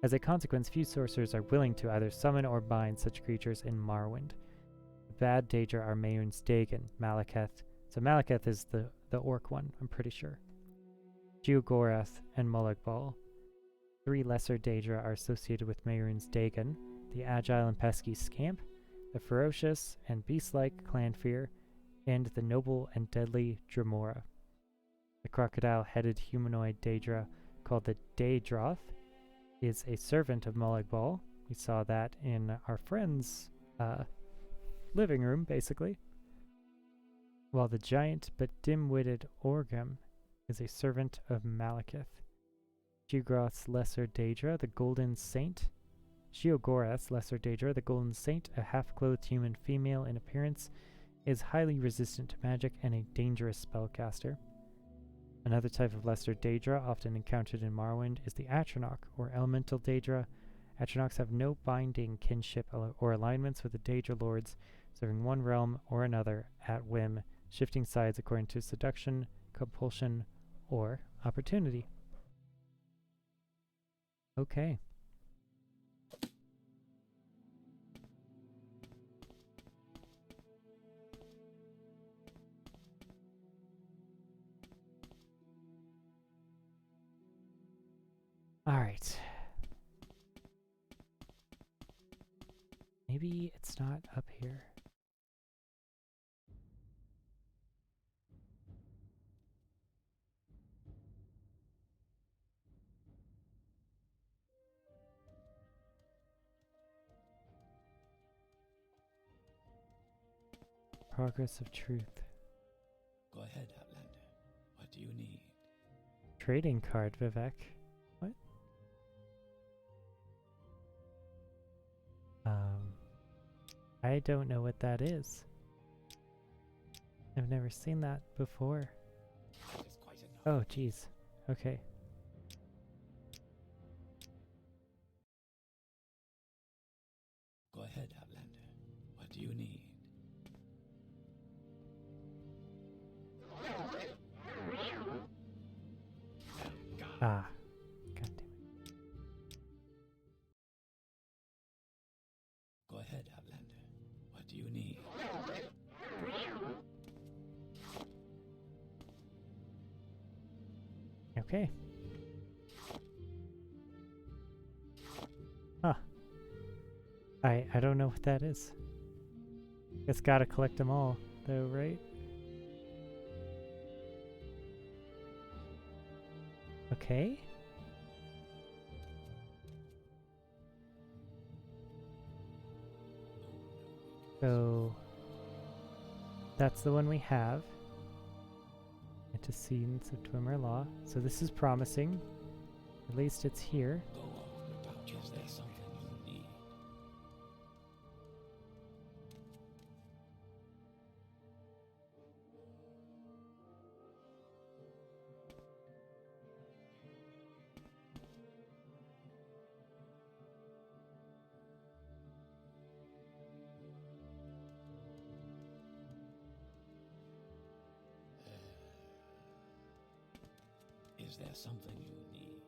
As a consequence, few sorcerers are willing to either summon or bind such creatures in Morrowind. The bad Daedra are Mehrunes Dagon, Malekith. So Malekith is the orc one, I'm pretty sure. Geogorath and Mologbal. 3 lesser Daedra are associated with Mehrunes Dagon, the agile and pesky Scamp, the ferocious and beast-like Clanfear, and the noble and deadly Dremora. The crocodile-headed humanoid Daedra, called the Daedroth, is a servant of Mologbal. We saw that in our friend's living room, basically. While the giant but dim-witted Orgrim is a servant of Malekith. Sheogorath's lesser Daedra, the Golden Saint. Sheogorath's lesser Daedra, the Golden Saint, a half-clothed human female in appearance, is highly resistant to magic and a dangerous spellcaster. Another type of lesser Daedra often encountered in Morrowind is the Atronach, or Elemental Daedra. Atronachs have no binding kinship or alignments with the Daedra lords, serving one realm or another at whim, shifting sides according to seduction, compulsion, or opportunity. Okay. All right. Maybe it's not up here. Progress of Truth. Go ahead, Outlander. What do you need? Trading card, Vivek. What? I don't know what that is. I've never seen that before. That is quite enough. Oh, geez. Okay. Go ahead, Outlander. What do you need? Ah. God damn it. Go ahead, Outlander. What do you need? Okay. Huh. I don't know what that is. It's gotta collect them all, though, right? Okay. So that's the one we have. Antecedents of Dwemer Law. So this is promising. At least it's here. Go on about your Is there something you need? Is there something you need?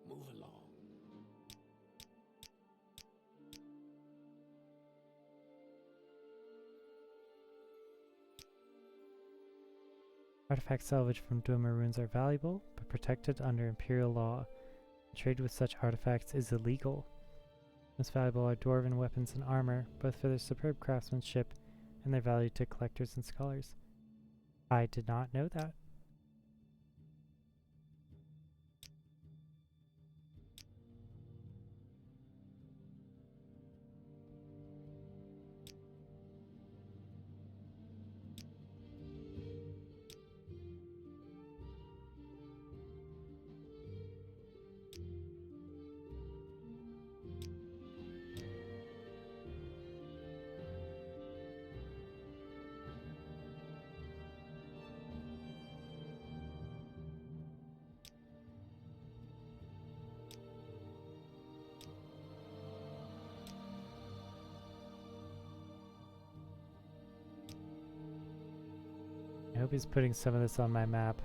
Move along. Artifacts salvaged from Dwemer ruins are valuable, but protected under Imperial law. Trade with such artifacts is illegal. Most valuable are dwarven weapons and armor, both for their superb craftsmanship and their value to collectors and scholars. I did not know that. I hope he's putting some of this on my map.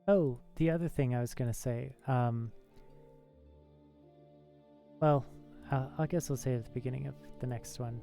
Oh, the other thing I was going to say. Well, I guess I'll say it at the beginning of the next one.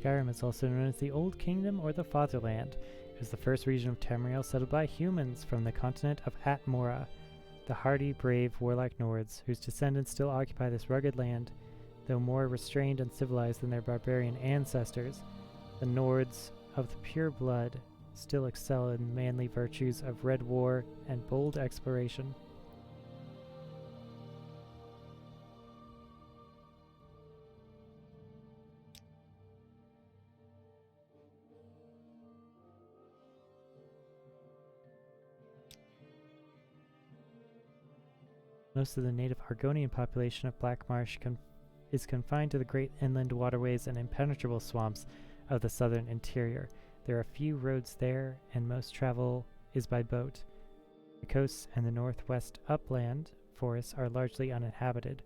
Skyrim is also known as the Old Kingdom or the Fatherland. It was the first region of Tamriel settled by humans from the continent of Atmora, the hardy, brave, warlike Nords, whose descendants still occupy this rugged land. Though more restrained and civilized than their barbarian ancestors, the Nords of the pure blood still excel in the manly virtues of red war and bold exploration. Most of the native Argonian population of Black Marsh is confined to the great inland waterways and impenetrable swamps of the southern interior. There are few roads there, and most travel is by boat. The coasts and the northwest upland forests are largely uninhabited.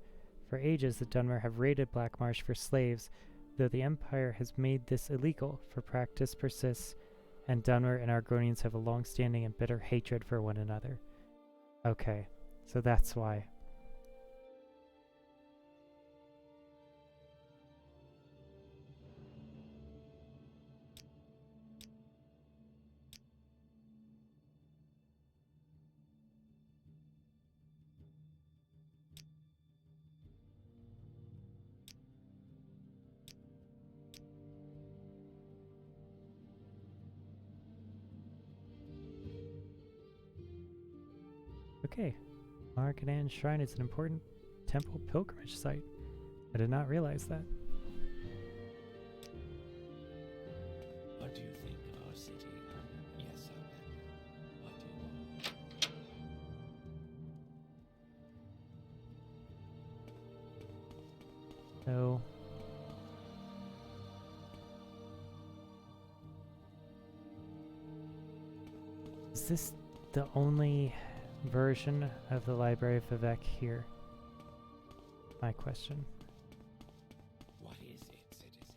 For ages, the Dunmer have raided Black Marsh for slaves, though the Empire has made this illegal, for practice persists, and Dunmer and Argonians have a long-standing and bitter hatred for one another. Okay. So that's why. Okay. Markadan Shrine is an important temple pilgrimage site. I did not realize that. What do you think of our city? Yes, sir. What do you want? So is this the only version of the Library of Vivek here? My question. What is it, citizen?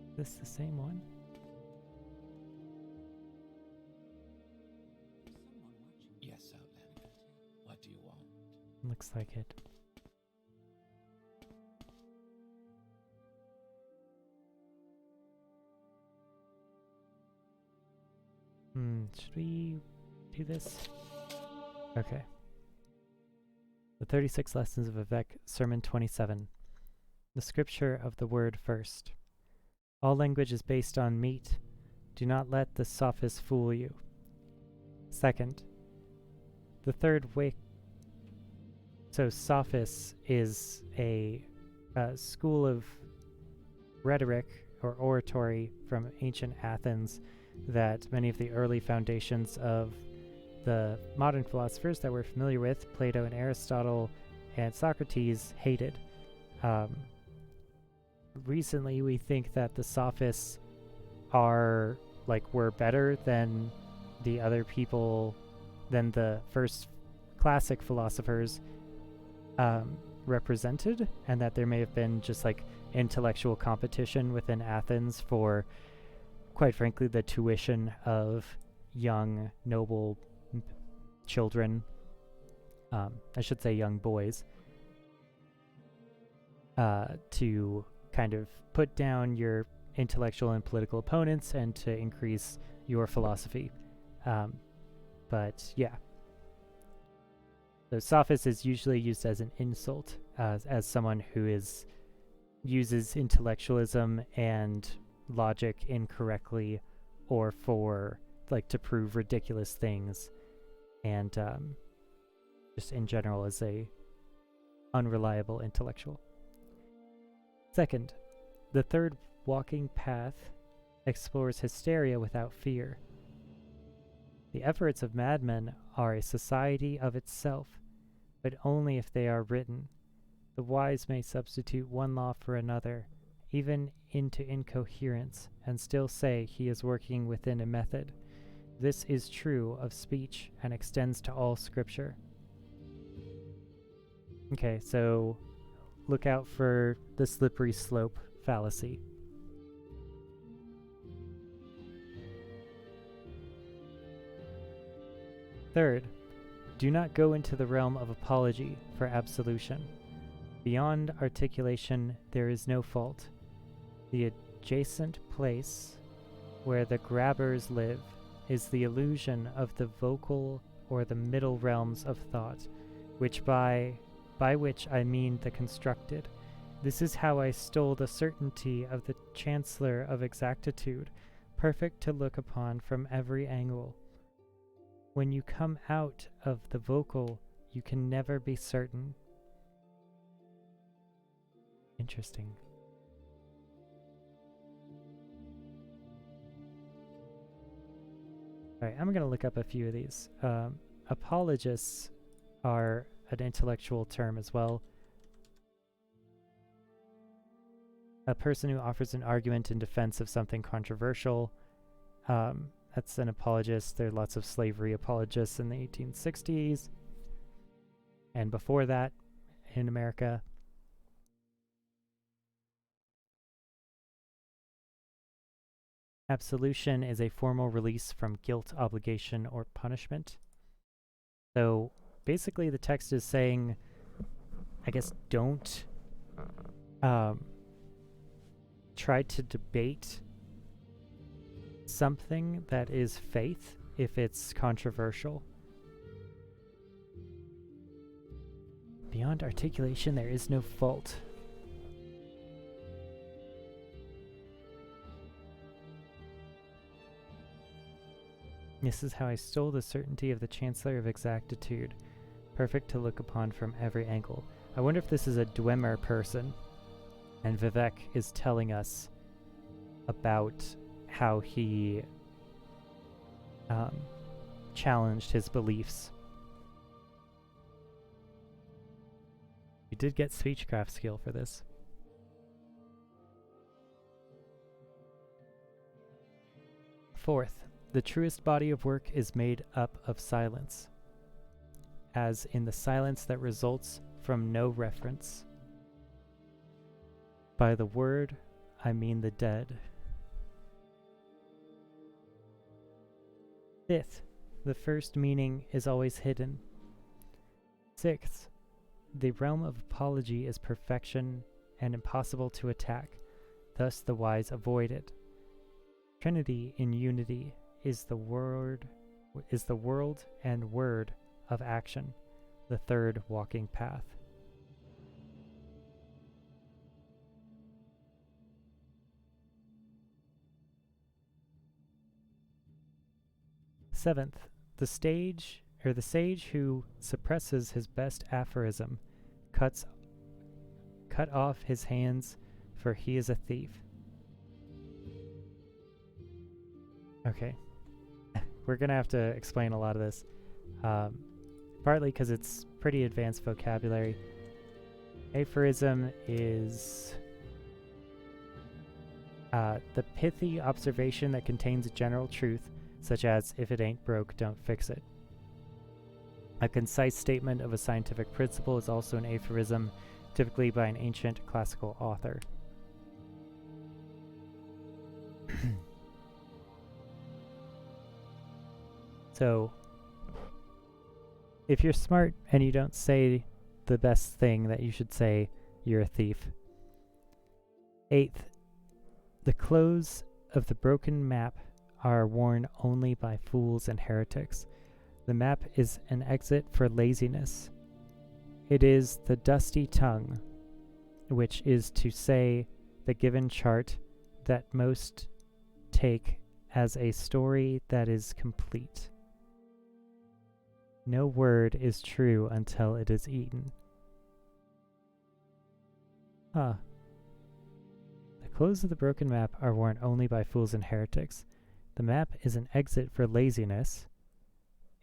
Is this the same one? Someone watching? Yes, sir. What do you want? Looks like it. Should we do this? Okay. The 36 Lessons of Vivek, Sermon 27. The Scripture of the Word first. All language is based on meat. Do not let the sophists fool you. Second, the third way. So sophists is a school of rhetoric or oratory from ancient Athens that many of the early foundations of the modern philosophers that we're familiar with, Plato and Aristotle and Socrates, hated. Recently, we think that the sophists were better than the other people, than the first classic philosophers represented, and that there may have been just like intellectual competition within Athens for, quite frankly, the tuition of young, noble children. I should say young boys. To kind of put down your intellectual and political opponents and to increase your philosophy. But yeah. So sophist is usually used as an insult, as someone who uses intellectualism and logic incorrectly, or for to prove ridiculous things, and just in general as a unreliable intellectual. Second, the third walking path explores hysteria without fear. The efforts of madmen are a society of itself, but only if they are written. The wise may substitute one law for another, even into incoherence, and still say he is working within a method. This is true of speech and extends to all scripture. Okay, so look out for the slippery slope fallacy. Third, do not go into the realm of apology for absolution. Beyond articulation, there is no fault. The adjacent place where the grabbers live is the illusion of the vocal or the middle realms of thought, which by which I mean the constructed. This is how I stole the certainty of the Chancellor of Exactitude, perfect to look upon from every angle. When you come out of the vocal, you can never be certain. Interesting. Alright, I'm going to look up a few of these. Apologists are an intellectual term as well. A person who offers an argument in defense of something controversial. That's an apologist. There are lots of slavery apologists in the 1860s. And before that, in America. Absolution is a formal release from guilt, obligation, or punishment. So basically the text is saying, I guess, don't try to debate something that is faith if it's controversial. Beyond articulation, there is no fault. This is how I stole the certainty of the Chancellor of Exactitude, perfect to look upon from every angle. I wonder if this is a Dwemer person, and Vivek is telling us about how he challenged his beliefs. We did get speechcraft skill for this. Fourth, the truest body of work is made up of silence, as in the silence that results from no reference. By the word, I mean the dead. Fifth, the first meaning is always hidden. Sixth, the realm of apology is perfection and impossible to attack, thus the wise avoid it. Trinity in unity is the world and word of action. the third walking path. Seventh, the sage who suppresses his best aphorism cut off his hands, for he is a thief. Okay. We're gonna have to explain a lot of this. Partly because it's pretty advanced vocabulary. Aphorism is the pithy observation that contains a general truth, such as, if it ain't broke, don't fix it. A concise statement of a scientific principle is also an aphorism, typically by an ancient classical author. So, if you're smart and you don't say the best thing that you should say, you're a thief. Eighth, the clothes of the broken map are worn only by fools and heretics. The map is an exit for laziness. It is the dusty tongue, which is to say the given chart that most take as a story that is complete. No word is true until it is eaten. The clothes of the broken map are worn only by fools and heretics. The map is an exit for laziness.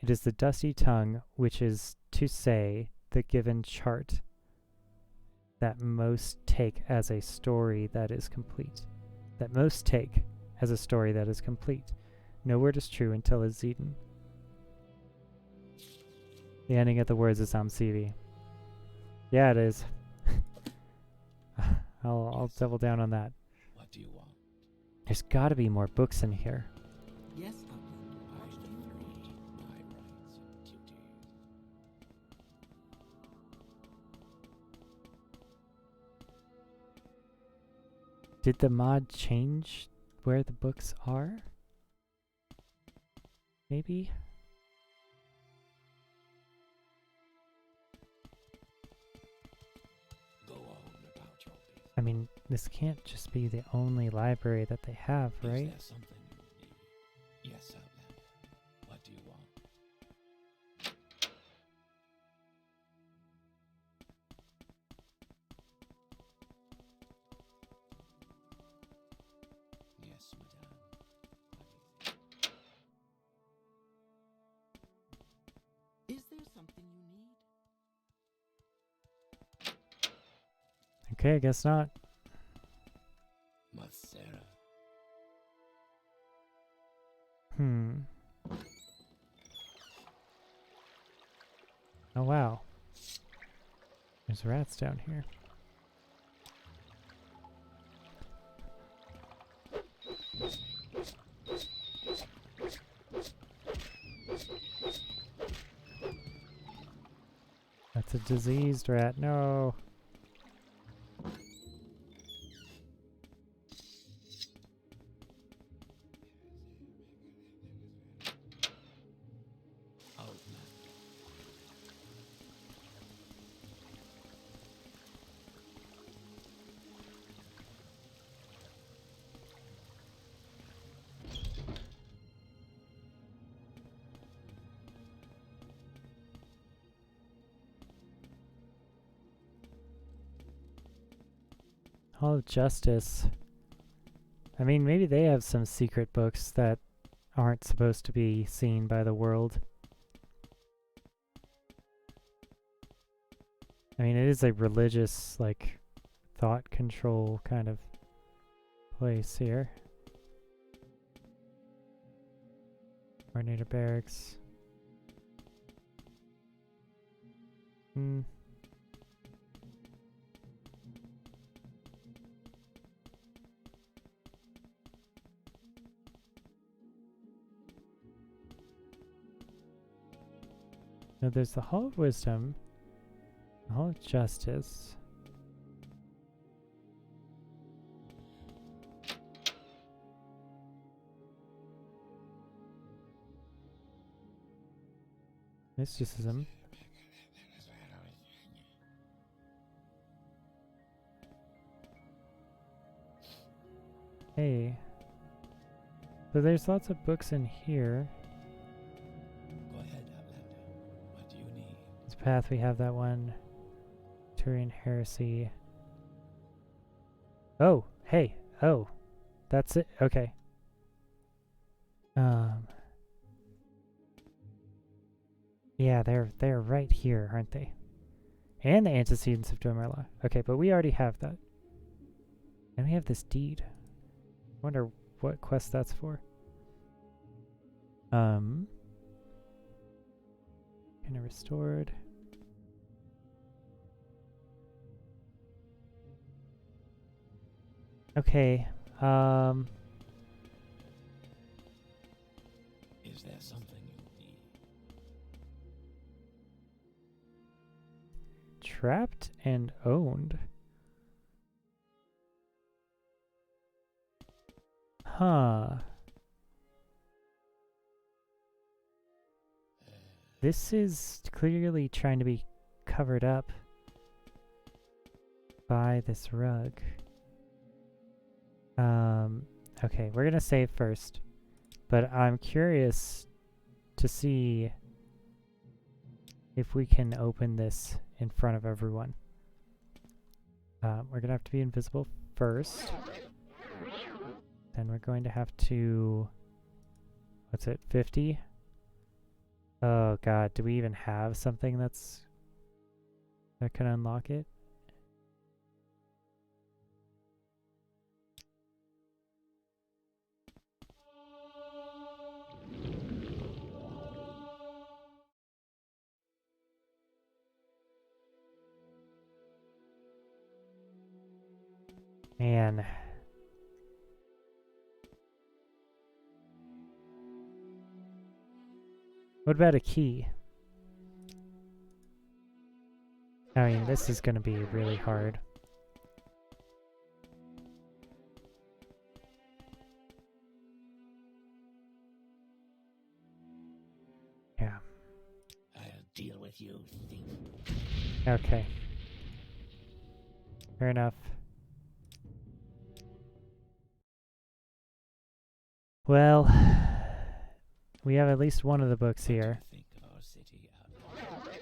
It is the dusty tongue, which is to say the given chart that most take as a story that is complete. That most take as a story that is complete. No word is true until it is eaten. The ending of the words is CV. Yeah, it is. I'll double down on that. What do you want? There's got to be more books in here. Yes, I free my rights and duties. Did the mod change where the books are? Maybe? Go on about your business. I mean, this can't just be the only library that they have, right? Is there something you need? Yes, Outlander. What do you want? Yes, madame. What is it? Is there something you need? Okay, I guess not. Masera. Oh wow. There's rats down here. That's a diseased rat. No. Hall of Justice. I mean, maybe they have some secret books that aren't supposed to be seen by the world. I mean, it is a religious, like, thought control kind of place here. Coordinator Barracks. Now there's the Hall of Wisdom, the Hall of Justice. Mysticism. Hey. So there's lots of books in here. Go ahead, Outlander. What do you need? This path, we have that one. Turian Heresy. Oh, hey. Oh. That's it. Okay. Yeah, they're right here, aren't they? And the antecedents of Domerla. Okay, but we already have that. And we have this deed. I wonder what quest that's for. Kind of restored. Okay. Is there something you need? Trapped and owned. Huh. This is clearly trying to be covered up by this rug. Okay, we're gonna save first. But I'm curious to see if we can open this in front of everyone. We're gonna have to be invisible first. Then we're going to have to... What's it, 50? Oh god, do we even have something that can unlock it? Man. What about a key? I mean, this is gonna be really hard. Yeah. I'll deal with you, thief. Okay. Fair enough. Well, we have at least one of the books here. What do you think of our city, Outlander?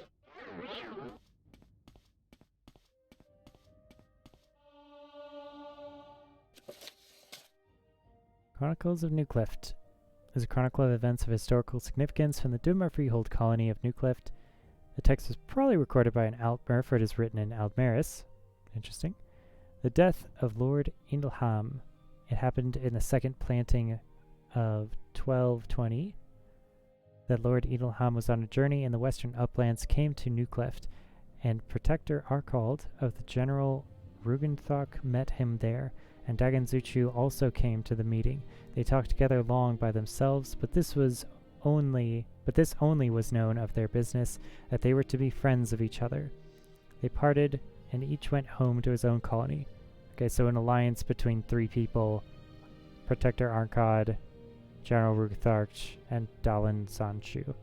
Chronicles of Newclift is a chronicle of events of historical significance from the Dunmer freehold colony of Newclift. The text was probably recorded by an Altmer, for it is written in Aldmeris. Interesting. The death of Lord Indelham. It happened in the second planting of 1220. That Lord Indelham was on a journey in the western uplands, came to Newclift, and Protector Arkald of the General Rugenthok met him there, and Daganzuchu also came to the meeting. They talked together long by themselves, but this only was known of their business, that they were to be friends of each other. They parted, and each went home to his own colony. Okay, so an alliance between three people: Protector Arkad, General Rugenthok, and Dalan Sanchu.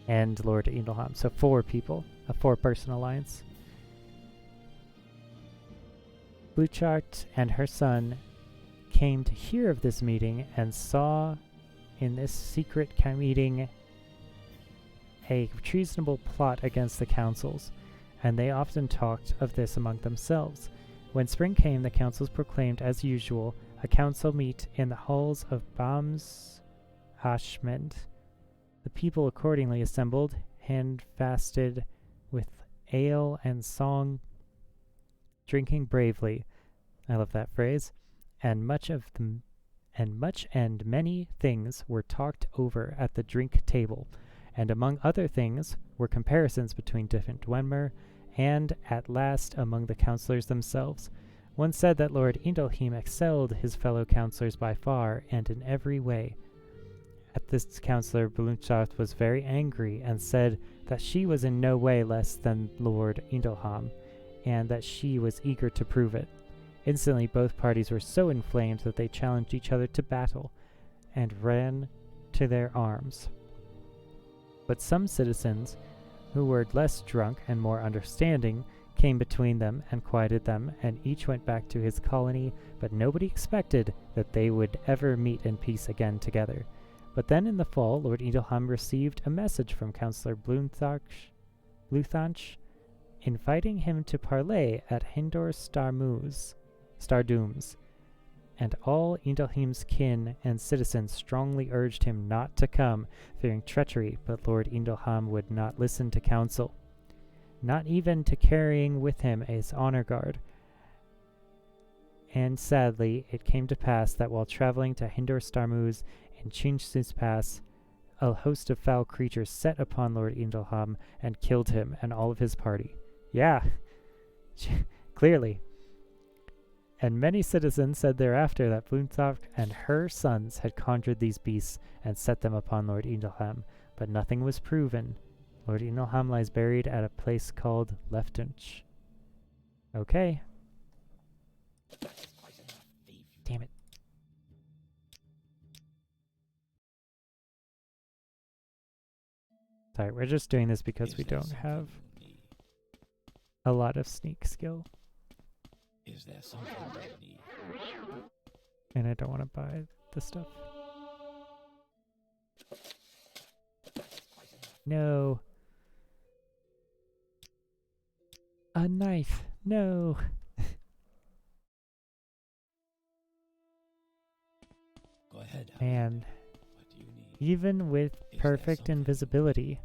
And Lord Indelham. So 4 people. A 4-person alliance. Bluchart and her son came to hear of this meeting and saw in this secret meeting a treasonable plot against the councils, and they often talked of this among themselves. When spring came, the councils proclaimed, as usual, a council meet in the halls of Bams Ashmend. The people accordingly assembled, hand-fasted, with ale and song, drinking bravely. I love that phrase. And many things were talked over at the drink table, and among other things were comparisons between different Dwemer, and at last among the councillors themselves. One said that Lord Indelheim excelled his fellow councillors by far, and in every way. At this councillor Blumenstadt was very angry, and said that she was in no way less than Lord Indelheim, and that she was eager to prove it. Instantly both parties were so inflamed that they challenged each other to battle, and ran to their arms. But some citizens who were less drunk and more understanding, came between them and quieted them, and each went back to his colony, but nobody expected that they would ever meet in peace again together. But then in the fall, Lord Edelham received a message from Councillor Bluthanch, inviting him to parley at Hindor Stardooms, and all Indelheim's kin and citizens strongly urged him not to come, fearing treachery, but Lord Indelheim would not listen to counsel, not even to carrying with him his honor guard. And sadly, it came to pass that while traveling to Hindor Starmuz in Chinch's Pass, a host of foul creatures set upon Lord Indelheim and killed him and all of his party. Yeah, clearly. And many citizens said thereafter that Blunthach and her sons had conjured these beasts and set them upon Lord Indelheim, but nothing was proven. Lord Indelheim lies buried at a place called Leftunch. Okay. Damn it. Sorry, we're just doing this because we don't have a lot of sneak skill. Is there something you need? And I don't want to buy the stuff. No. A knife. No. Go ahead. Man, What do you need? even with Is there perfect something- invisibility,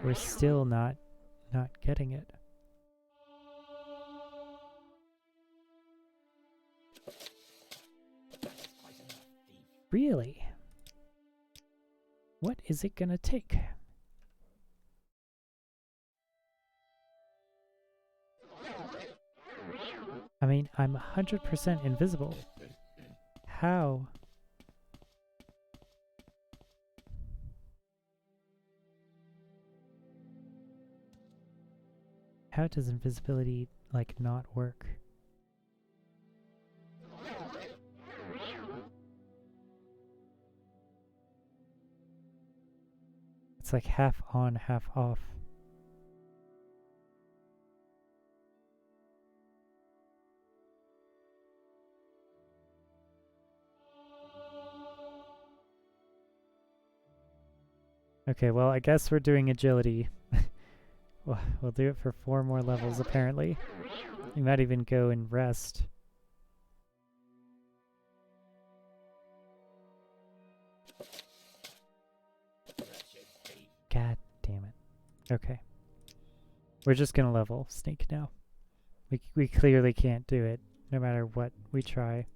we're still not getting it. Really? What is it gonna take? I mean, I'm 100% invisible. How? How does invisibility, like, not work? It's like half on, half off. Okay, well, I guess we're doing agility. We'll do it for 4 more levels, apparently. We might even go and rest. God damn it. Okay. We're just gonna level sneak now. We clearly can't do it, no matter what we try.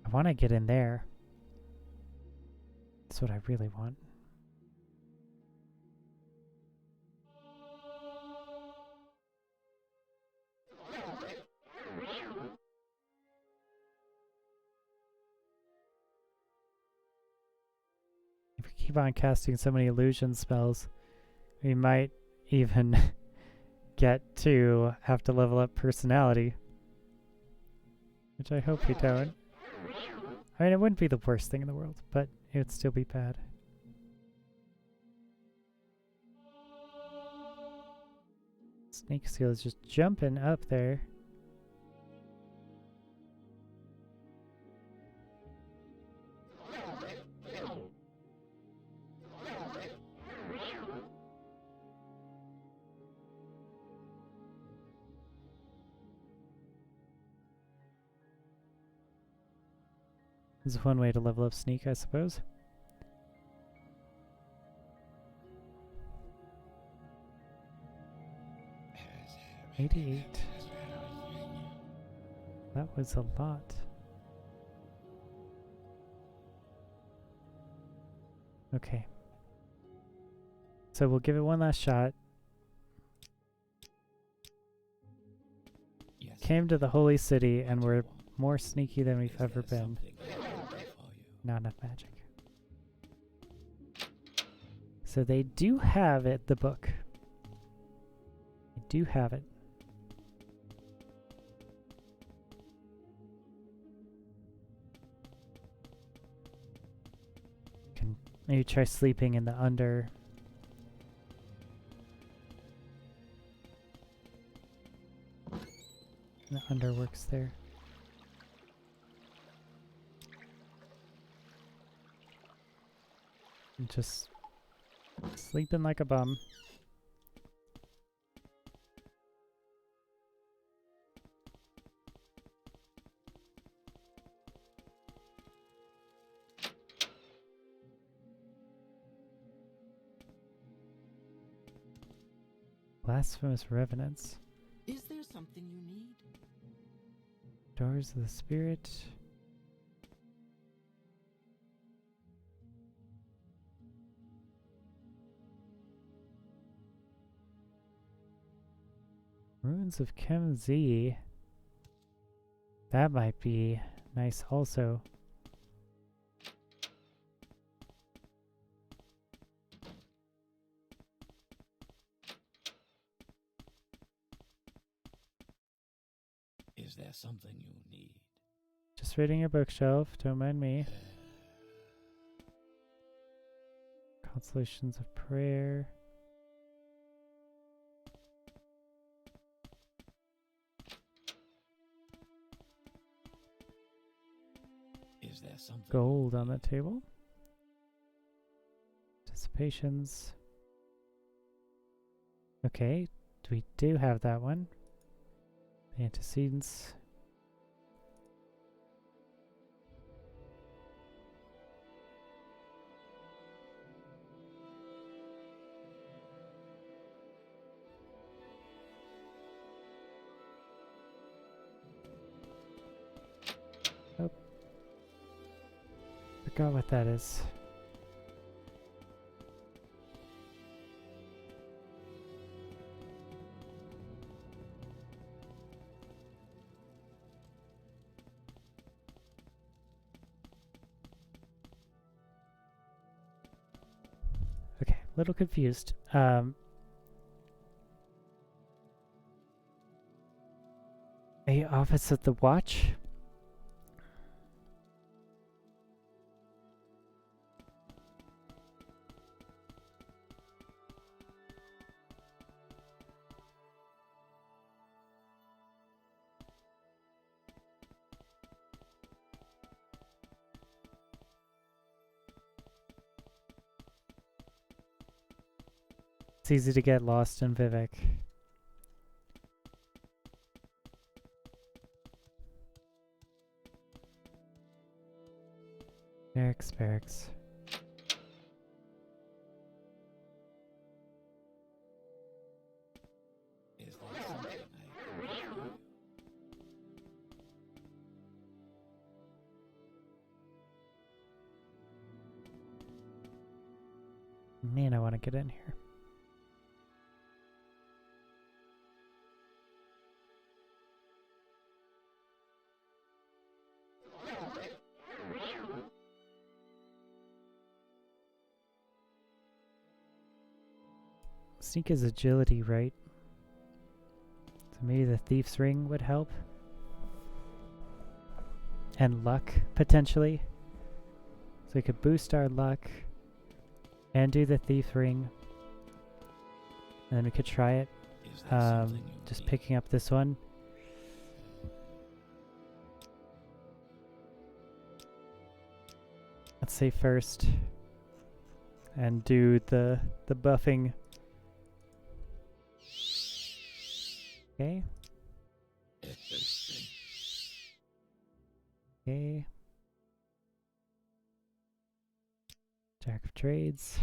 I want to get in there. That's what I really want. If we keep on casting so many illusion spells, we might even get to have to level up personality. Which I hope we don't. I mean, it wouldn't be the worst thing in the world, but it would still be bad. Snake Seal is just jumping up there. This is one way to level up Sneak, I suppose. $88. That was a lot. Okay. So we'll give it one last shot. came to the holy city and we're more sneaky than we've ever been. Something I can do for you? Not enough magic. So they do have it, the book. They do have it. Can maybe try sleeping in the under. The under works there. And just sleeping like a bum. Blasphemous revenants. Is there something you need? Doors of the spirit. Ruins of Kemzi. That might be nice also. Is there something you need? Just reading your bookshelf, don't mind me. Consolations of prayer. Is there something? Gold on the table. Anticipations. Okay, we do have that one. The antecedents. Oh. Forgot what that is. Okay, a little confused. A office of the watch? It's easy to get lost in Vivek. Barracks. Is there something I can do for you? Man, I want to get in here. Sneak is agility, right? So maybe the thief's ring would help. And luck, potentially. So we could boost our luck and do the thief's ring. And then we could try it. Is there something you Just need? picking up this one. Let's say first. And do the buffing. Okay. Okay. Jack of Trades.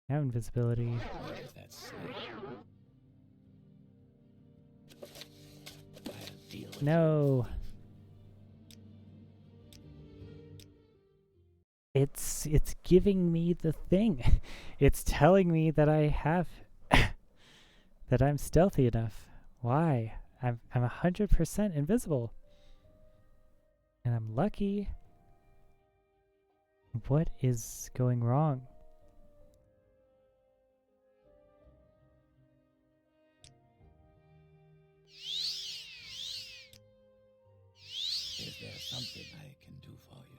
Now invisibility. What is that snake? I'll deal with No. It's giving me the thing. It's telling me that I have that I'm stealthy enough. Why? I'm 100% invisible. And I'm lucky. What is going wrong? Is there something I can do for you?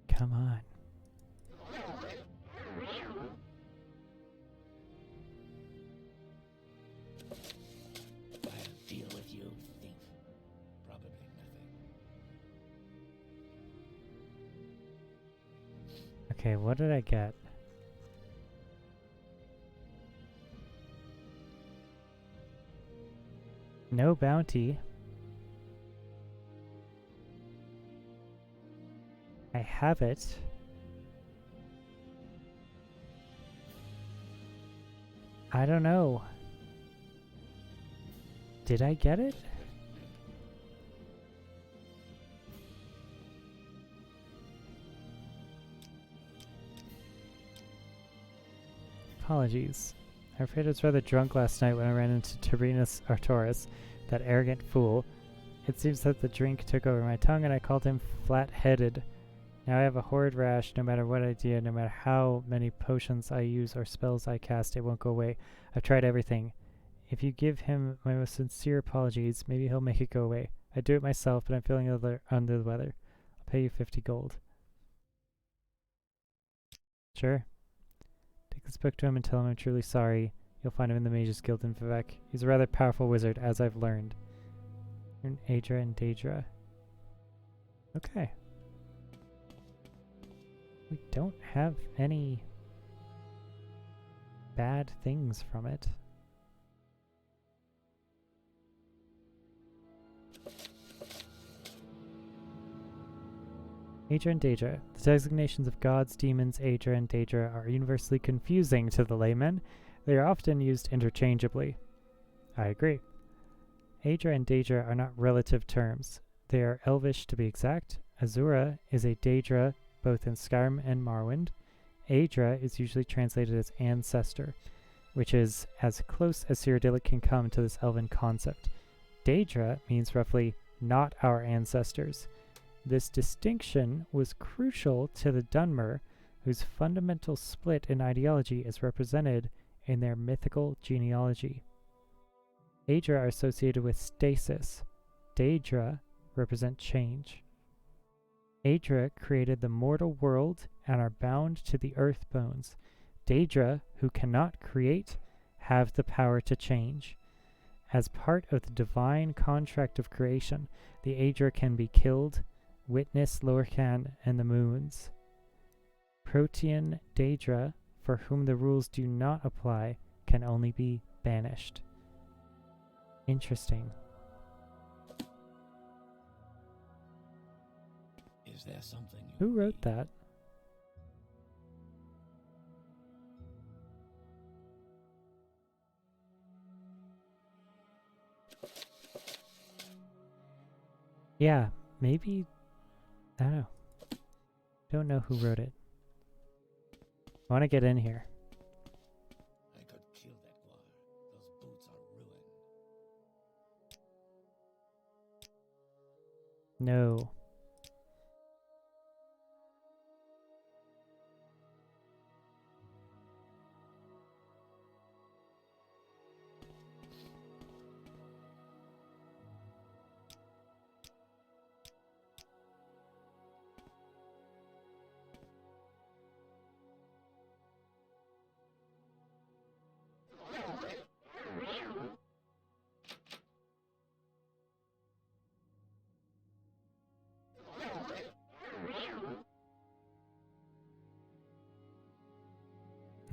Come on. I'll deal with you, thief. Probably nothing. Okay, what did I get? No bounty. I have it. I don't know. Did I get it? Apologies. I'm afraid I was rather drunk last night when I ran into Tyrannus Artoris, that arrogant fool. It seems that the drink took over my tongue and I called him flat-headed. Now I have a horrid rash. No matter what I do, no matter how many potions I use or spells I cast, it won't go away. I've tried everything. If you give him my most sincere apologies, maybe he'll make it go away. I'd do it myself, but I'm feeling under the weather. I'll pay you 50 gold. Sure. Take this book to him and tell him I'm truly sorry. You'll find him in the Mages Guild in Vivek. He's a rather powerful wizard, as I've learned. You're an Aedra and Daedra. Okay. We don't have any bad things from it. Aedra and Daedra. The designations of gods, demons, Aedra, and Daedra are universally confusing to the layman. They are often used interchangeably. I agree. Aedra and Daedra are not relative terms. They are Elvish to be exact. Azura is a Daedra both in Skyrim and Morrowind. Aedra is usually translated as ancestor, which is as close as Cyrodiilic can come to this elven concept. Daedra means roughly not our ancestors. This distinction was crucial to the Dunmer, whose fundamental split in ideology is represented in their mythical genealogy. Aedra are associated with stasis. Daedra represent change. Aedra created the mortal world and are bound to the earth bones. Daedra, who cannot create, have the power to change. As part of the divine contract of creation, the Aedra can be killed. Witness Lorcan and the Moons. Protean Daedra, for whom the rules do not apply, can only be banished. Interesting. Is there something you Who wrote need? that? Yeah, maybe. I don't know. Don't know who wrote it. I want to get in here. I could kill that guard. Those boots are ruined. No.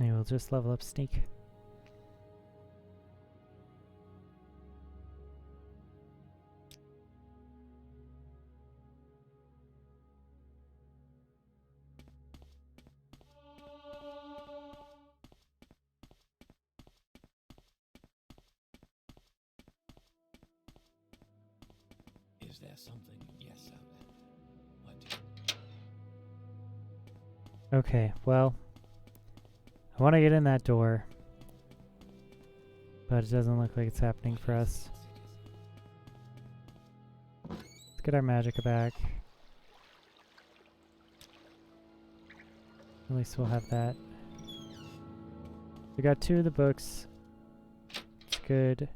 Maybe we'll just level up sneak. Is there something? Yes, Outlander. Okay, well, I want to get in that door, but it doesn't look like it's happening for us. Let's get our magicka back. At least we'll have that. We got 2 of the books. It's good.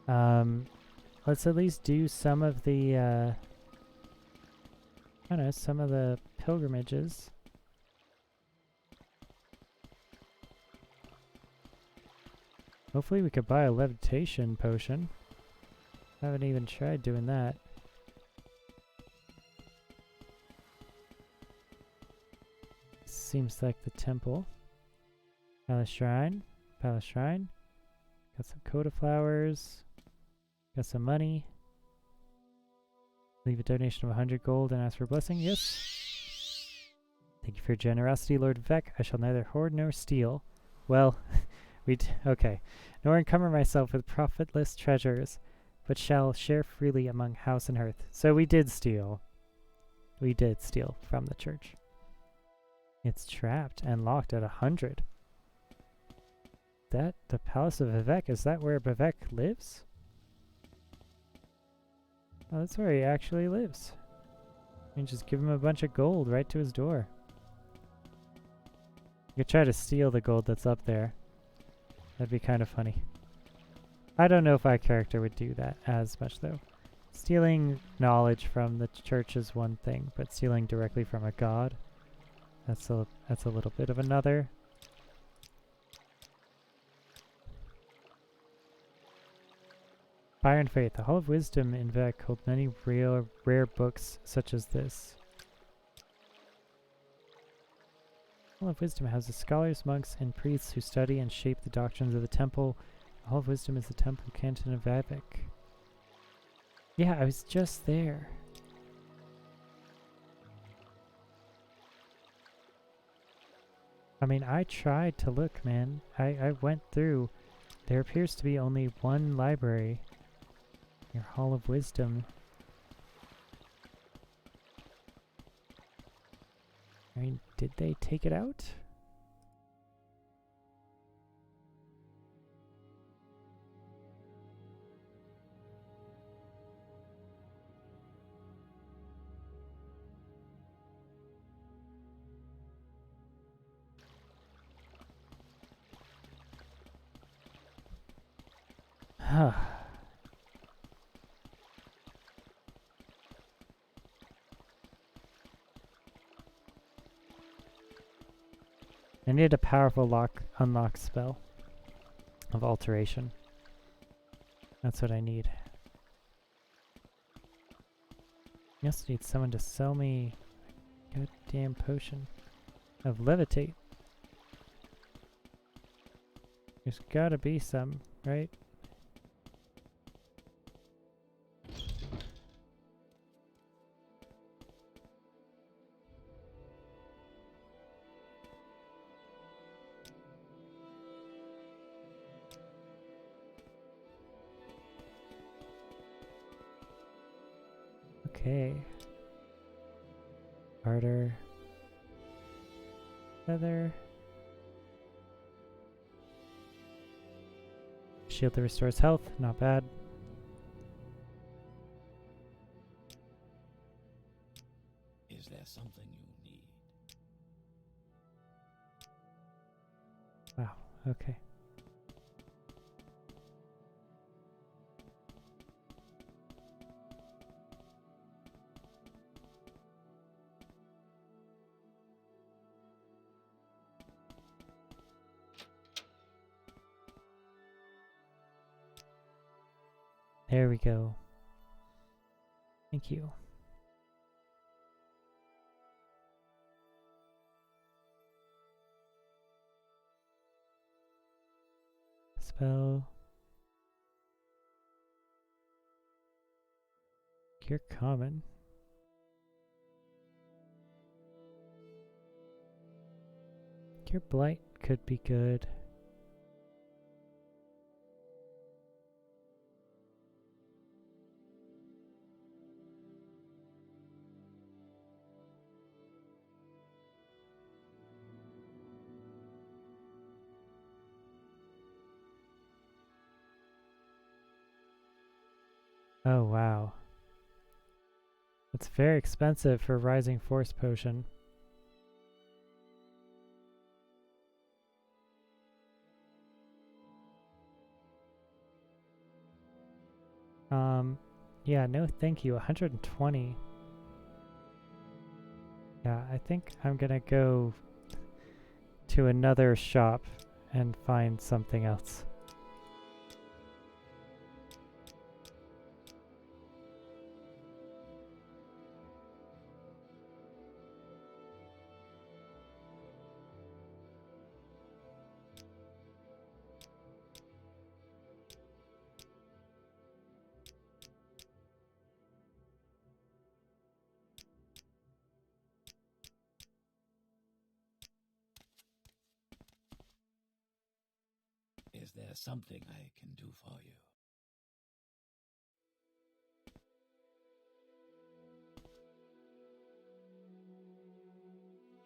Let's at least do some of the, I don't know, some of the pilgrimages. Hopefully we could buy a levitation potion. I haven't even tried doing that. Seems like the temple. Palace Shrine. Palace Shrine. Got some coat of flowers. Got some money. Leave a donation of 100 gold and ask for a blessing. Yes. Thank you for your generosity, Lord Vec. I shall neither hoard nor steal. Well, okay. Nor encumber myself with profitless treasures, but shall share freely among house and hearth. So we did steal. We did steal from the church. It's trapped and locked at 100. That the Palace of Vivek, is that where Vivek lives? Oh, that's where he actually lives. You can just give him a bunch of gold right to his door. You could try to steal the gold that's up there. That'd be kind of funny. I don't know if our character would do that as much though. Stealing knowledge from the church is one thing, but stealing directly from a god, that's a little bit of another. Fire and Faith. The Hall of Wisdom in Vec holds many rare books such as this. The Hall of Wisdom houses scholars, monks, and priests who study and shape the doctrines of the temple. The Hall of Wisdom is the temple canton of Vivek. Yeah, I was just there. I mean, I tried to look, man. I went through. There appears to be only one library. Your Hall of Wisdom. I mean, did they take it out? Huh. I need a powerful unlock spell of alteration. That's what I need. I also need someone to sell me a goddamn potion of levitate. There's gotta be some, right? Okay. Barter. Feather. Shield that restores health, not bad. Is there something you need? Wow, okay. There we go. Thank you. Spell. Cure common. Cure blight could be good. Oh, wow. That's very expensive for Rising Force Potion. Yeah, no thank you. 120. Yeah, I think I'm gonna go to another shop and find something else. Is there something I can do for you?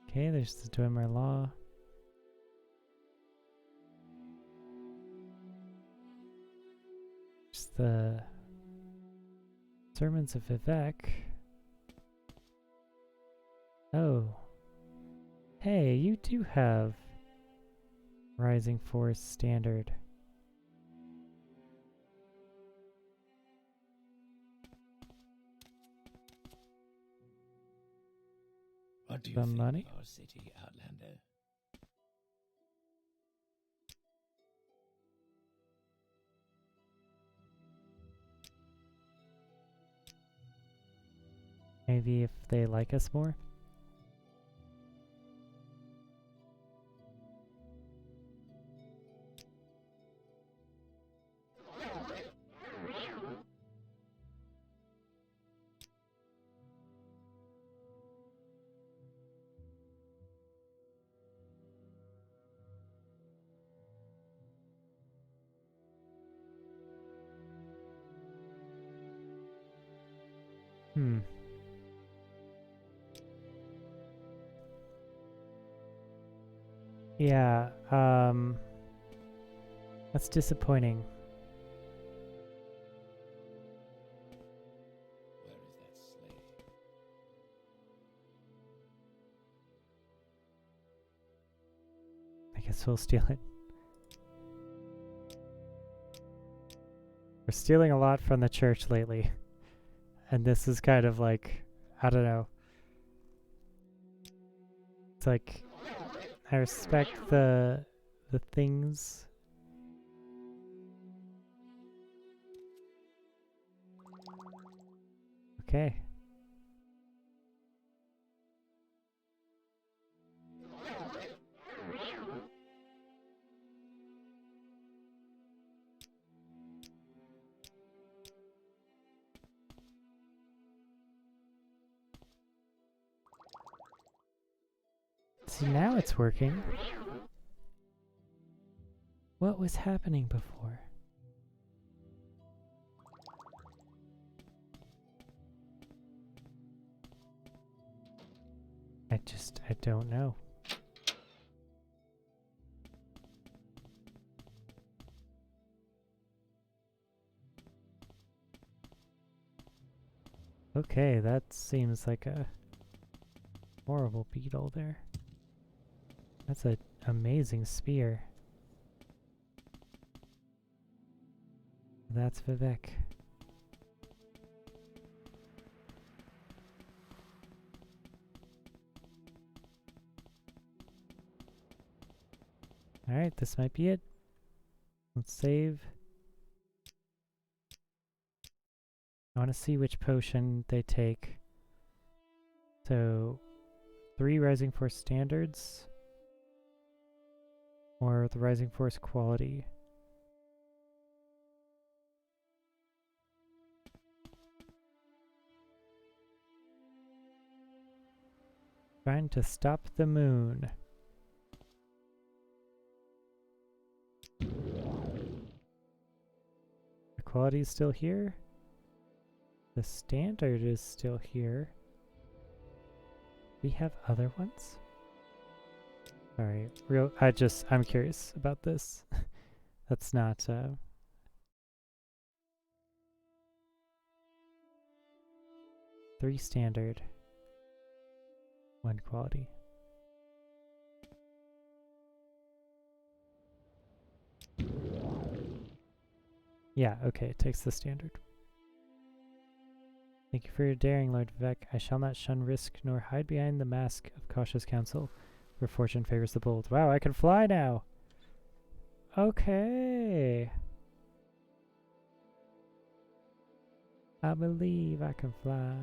Okay, there's the Dwemer Law. There's the Sermons of Vivek. Oh. Hey, you do have Rising Force Standard. What do you Some think money? of our city, Outlander? Maybe if they like us more? Hmm. Yeah, that's disappointing. Where is that slave? I guess we'll steal it. We're stealing a lot from the church lately. And this is kind of like, I don't know. It's like, I respect the things. Okay. See, now it's working. What was happening before? I don't know. Okay, that seems like a horrible beetle there. That's an amazing spear. That's Vivek. Alright, this might be it. Let's save. I want to see which potion they take. So, 3 Rising Force Standards. Or the Rising Force Quality. Trying to stop the moon. The quality is still here. The standard is still here. We have other ones? Sorry, I'm curious about this. That's not, 3 standard, 1 quality. Yeah, okay, it takes the standard. Thank you for your daring, Lord Vivek. I shall not shun risk nor hide behind the mask of cautious counsel, where fortune favors the bold. Wow, I can fly now! Okay! I believe I can fly.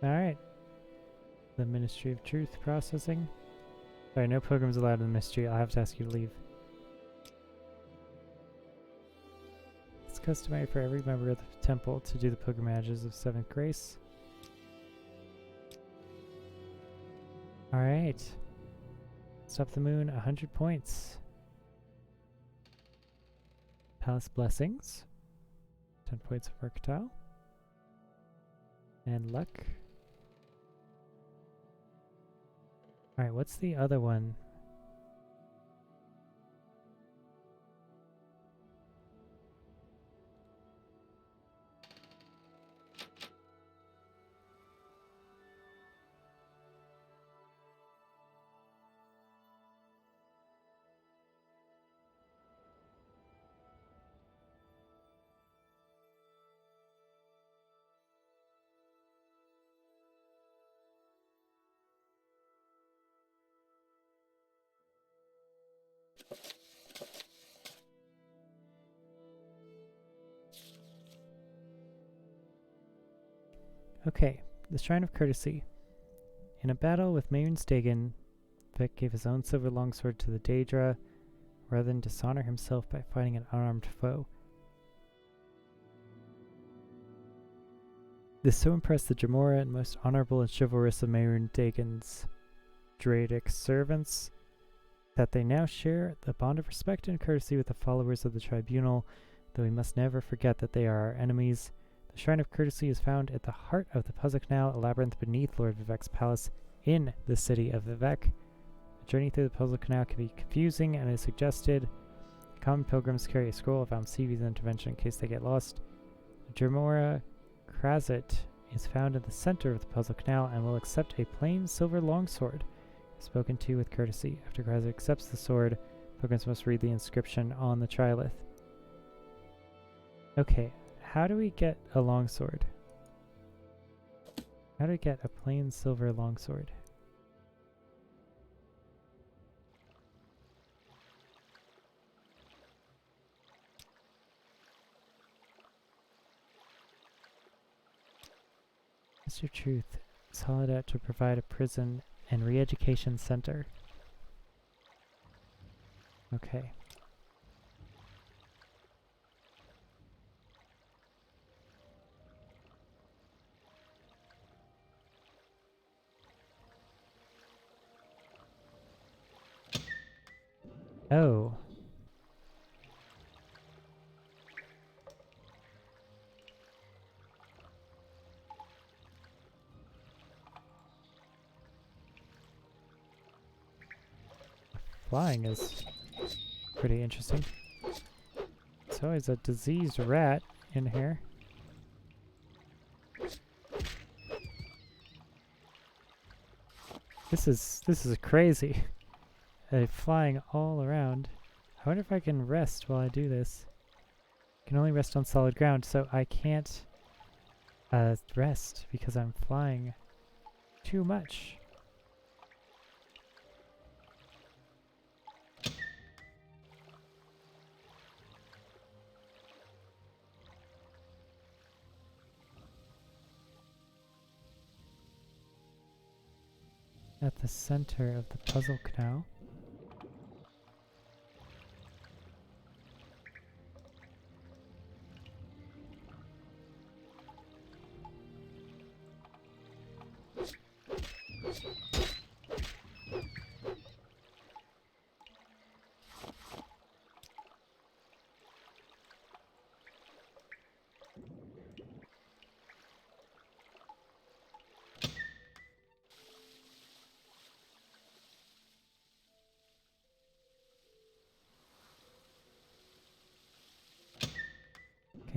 Alright. The Ministry of Truth processing. Sorry, no pilgrims allowed in the Ministry. I'll have to ask you to leave. It's customary for every member of the temple to do the pilgrimages of 7th grace. Alright. Stop the moon, 100 points. Palace blessings. 10 points of mercantile. And luck. Alright, what's the other one? Okay, the Shrine of Courtesy. In a battle with Mayun Stegan, Vic gave his own silver longsword to the Daedra rather than dishonor himself by fighting an unarmed foe. This so impressed the Jamora and most honorable and chivalrous of Mayun Stegan's Dradic servants that they now share the bond of respect and courtesy with the followers of the Tribunal, though we must never forget that they are our enemies. The Shrine of Courtesy is found at the heart of the Puzzle Canal, a labyrinth beneath Lord Vivek's palace in the city of Vivek. A journey through the Puzzle Canal can be confusing and is suggested. Common pilgrims carry a scroll of Almsevi's intervention in case they get lost. Jamora Krazit is found in the center of the Puzzle Canal and will accept a plain silver longsword, spoken to with courtesy. After Krazit accepts the sword, pilgrims must read the inscription on the trilith. Okay. How do we get a longsword? How do we get a plain silver longsword? Mr. Truth is hollowed out to provide a prison and re-education center. Okay. Oh. Flying is pretty interesting. There's always a diseased rat in here. This is crazy. Flying all around. I wonder if I can rest while I do this. I can only rest on solid ground, so I can't rest because I'm flying too much. At the center of the Puzzle Canal.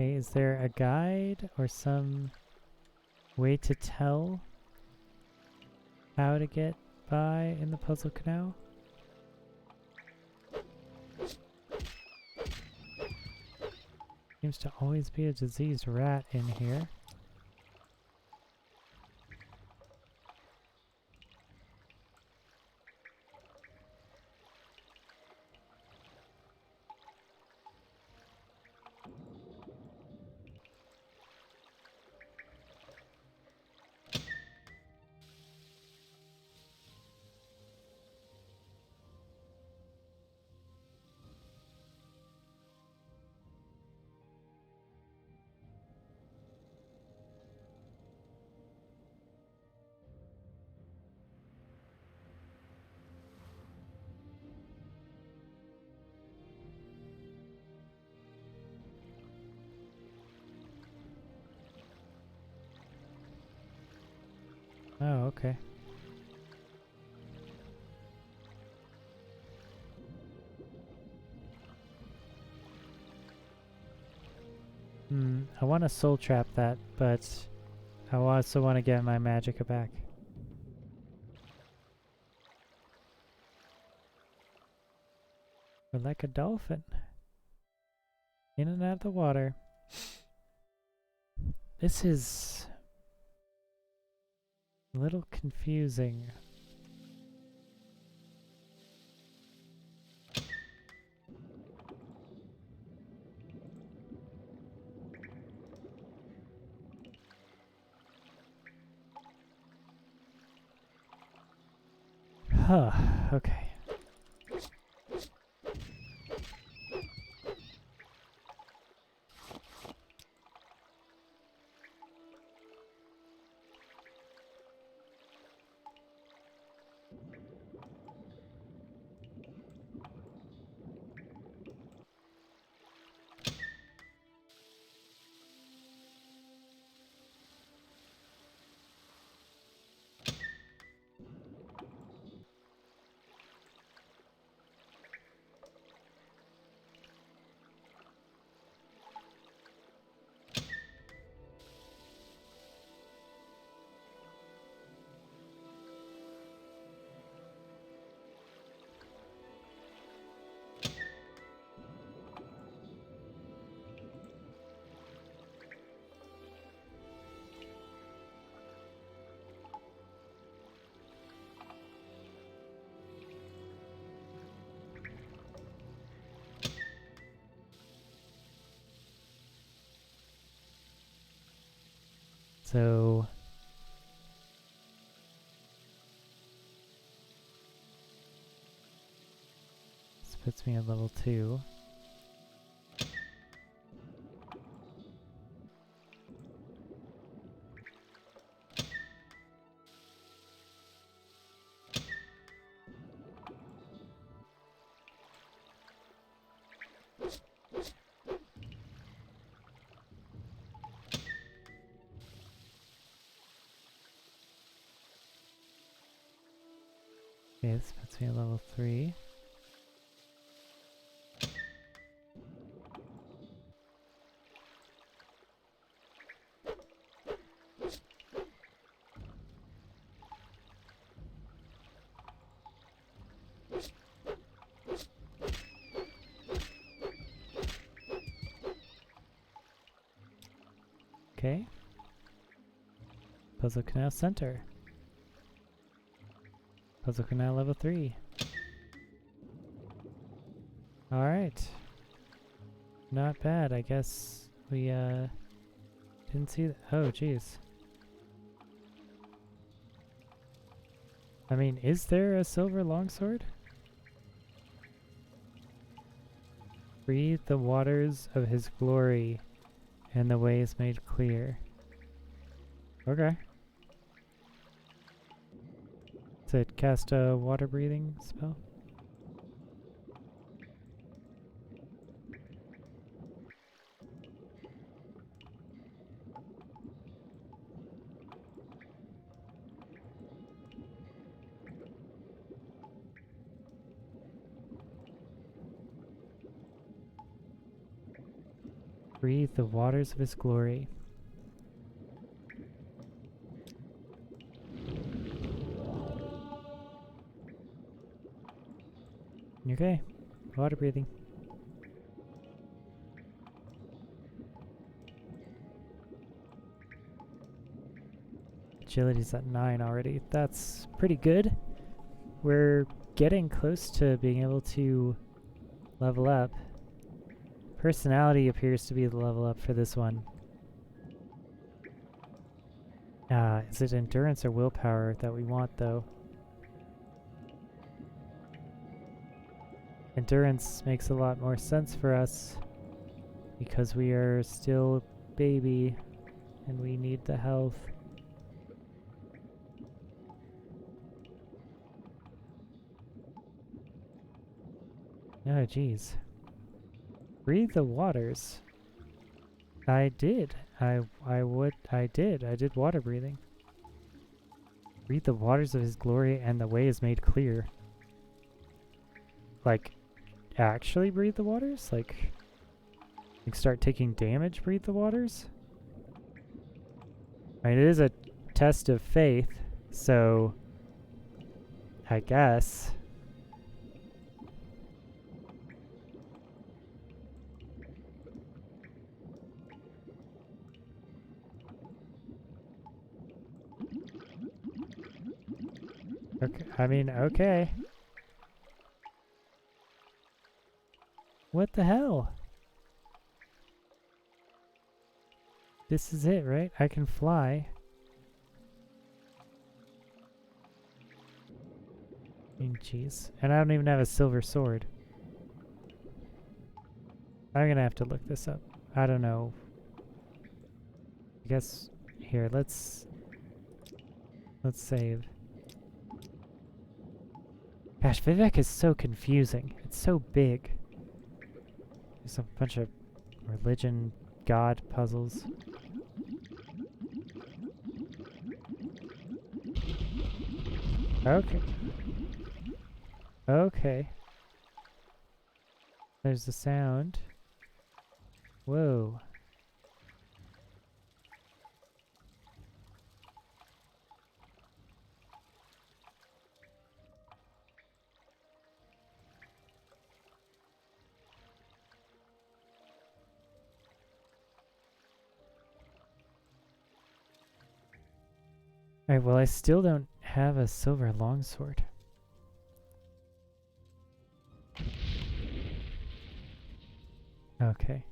Okay, is there a guide or some way to tell how to get by in the puzzle canal? Seems to always be a diseased rat in here. Oh, okay. I want to soul trap that, but I also want to get my magicka back. We're like a dolphin. In and out of the water. This is a little confusing. Huh, okay. So this puts me at level 2. Okay, this puts me at level 3. Okay. Puzzle Canal Center. Puzzle Canal level 3. Alright. Not bad. I guess we didn't see oh jeez. I mean, is there a silver longsword? Breathe the waters of his glory, and the way is made clear. Okay. Does it cast a water breathing spell? Breathe the waters of his glory. Okay, water breathing. Agility's at 9 already. That's pretty good. We're getting close to being able to level up. Personality appears to be the level up for this one. Is it endurance or willpower that we want, though? Endurance makes a lot more sense for us because we are still baby and we need the health. Oh, jeez. Breathe the waters. I did. I did water breathing. Breathe the waters of his glory and the way is made clear. Like, actually breathe the waters? Like start taking damage, breathe the waters? I mean, it is a test of faith, so I guess. Okay, I mean, okay. What the hell? This is it, right? I can fly. I mean, jeez. And I don't even have a silver sword. I'm gonna have to look this up. I don't know. I guess, here, let's save. Gosh, Vivek is so confusing. It's so big. There's a bunch of religion, god puzzles. Okay. Okay. There's the sound. Whoa. Alright, well, I still don't have a silver longsword. Okay.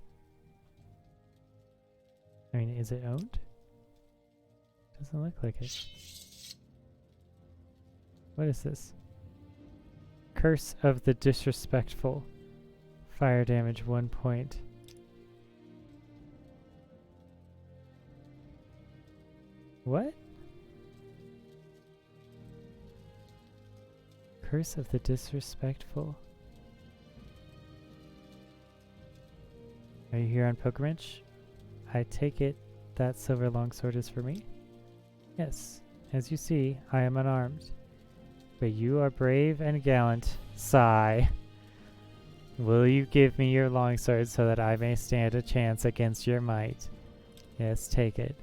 I mean, is it owned? Doesn't look like it. What is this? Curse of the Disrespectful. Fire damage 1 point. What? Curse of the Disrespectful. Are you here on pilgrimage? I take it that silver longsword is for me? Yes. As you see, I am unarmed. But you are brave and gallant. Sigh. Will you give me your longsword so that I may stand a chance against your might? Yes, take it.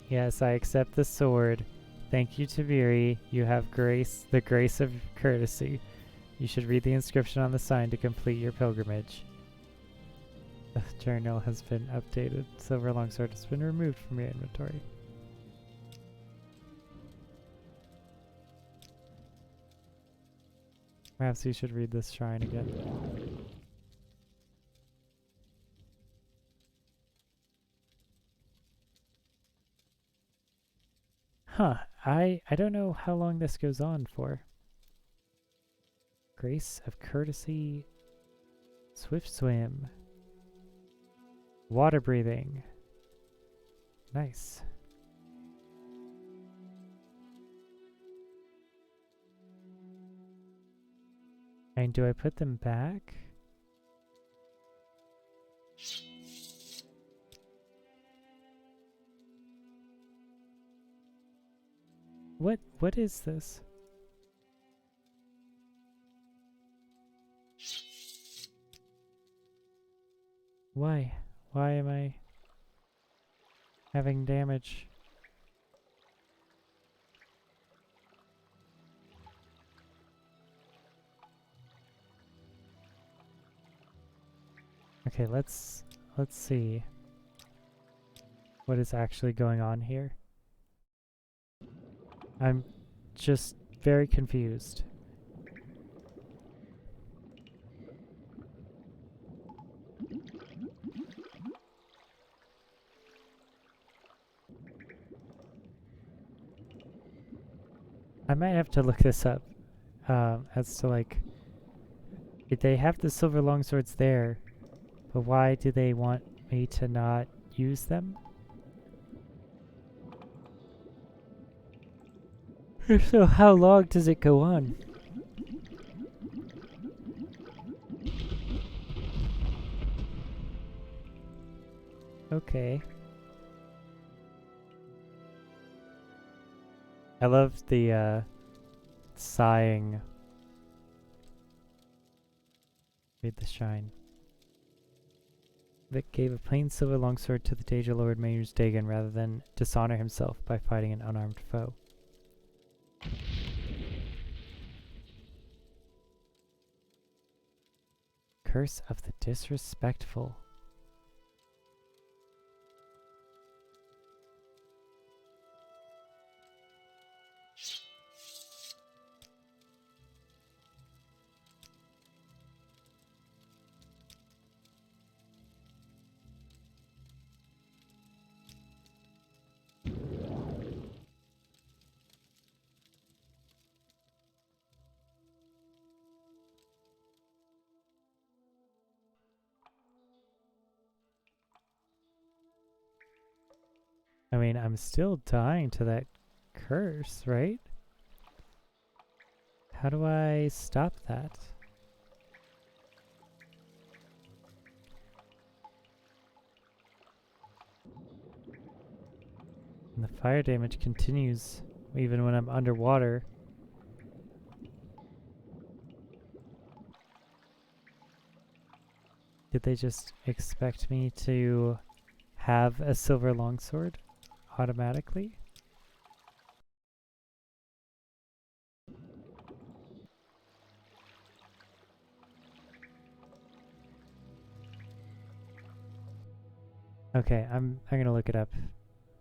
Yes, I accept the sword. Thank you, Tiberi. You have grace, the grace of courtesy. You should read the inscription on the sign to complete your pilgrimage. The journal has been updated. Silver longsword has been removed from your inventory. Perhaps you should read this shrine again. Huh. I don't know how long this goes on for. Grace of courtesy. Swift swim. Water breathing. Nice. And do I put them back? What is this? Why? Why am I having damage? Okay, let's see what is actually going on here. I'm just very confused. I might have to look this up as to like, if they have the silver longswords there, but why do they want me to not use them? So how long does it go on? Okay. I love the sighing. Read the shine. Vic gave a plain silver longsword to the Daedra Lord Mayor's Dagon rather than dishonor himself by fighting an unarmed foe. Curse of the Disrespectful. I mean, I'm still dying to that curse, right? How do I stop that? And the fire damage continues even when I'm underwater. Did they just expect me to have a silver longsword automatically? Okay, I'm gonna look it up.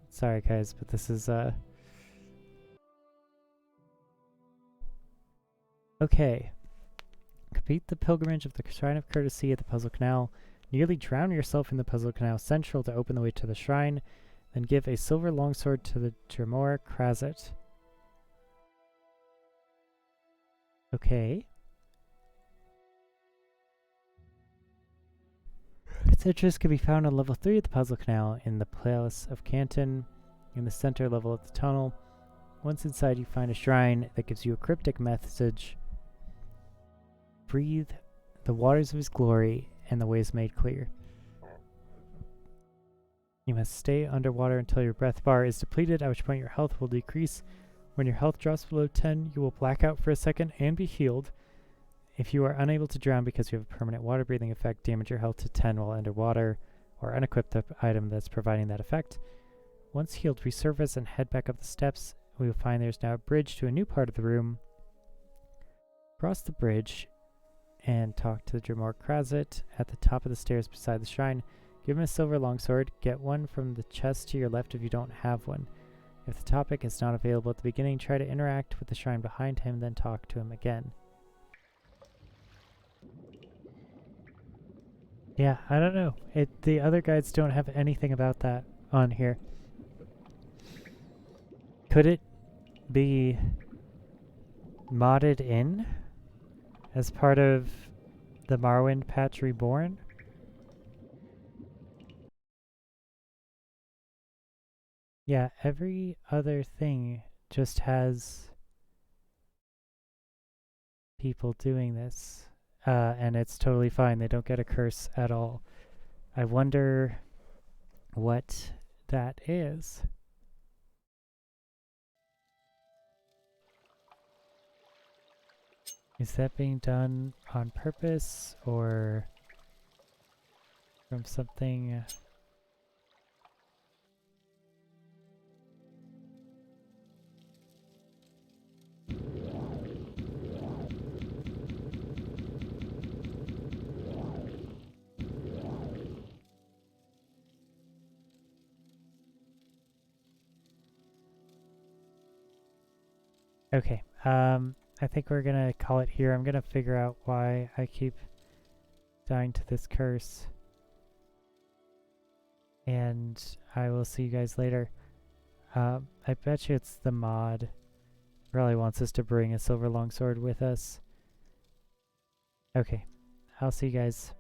Sorry guys, but this is okay. Complete the pilgrimage of the Shrine of Courtesy at the Puzzle Canal. Nearly drown yourself in the Puzzle Canal Central to open the way to the shrine. Then give a silver longsword to the Dremor Krazit. Okay. Its entrance can be found on level 3 of the Puzzle Canal in the Palace of Canton, in the center level of the tunnel. Once inside, you find a shrine that gives you a cryptic message. Breathe the waters of his glory, and the way is made clear. You must stay underwater until your breath bar is depleted, at which point your health will decrease. When your health drops below 10, you will black out for a second and be healed. If you are unable to drown because you have a permanent water breathing effect, damage your health to 10 while underwater, or unequip the item that's providing that effect. Once healed, resurface and head back up the steps. We will find there's now a bridge to a new part of the room. Cross the bridge and talk to the Dremor Krazit at the top of the stairs beside the shrine. Give him a silver longsword. Get one from the chest to your left if you don't have one. If the topic is not available at the beginning, try to interact with the shrine behind him, then talk to him again. Yeah, I don't know. The other guides don't have anything about that on here. Could it be modded in as part of the Morrowind patch Reborn? Yeah, every other thing just has people doing this. And it's totally fine. They don't get a curse at all. I wonder what that is. Is that being done on purpose or from something Okay, I think we're gonna call it here. I'm gonna figure out why I keep dying to this curse. And I will see you guys later. I bet you it's the mod. Probably wants us to bring a silver longsword with us. Okay, I'll see you guys.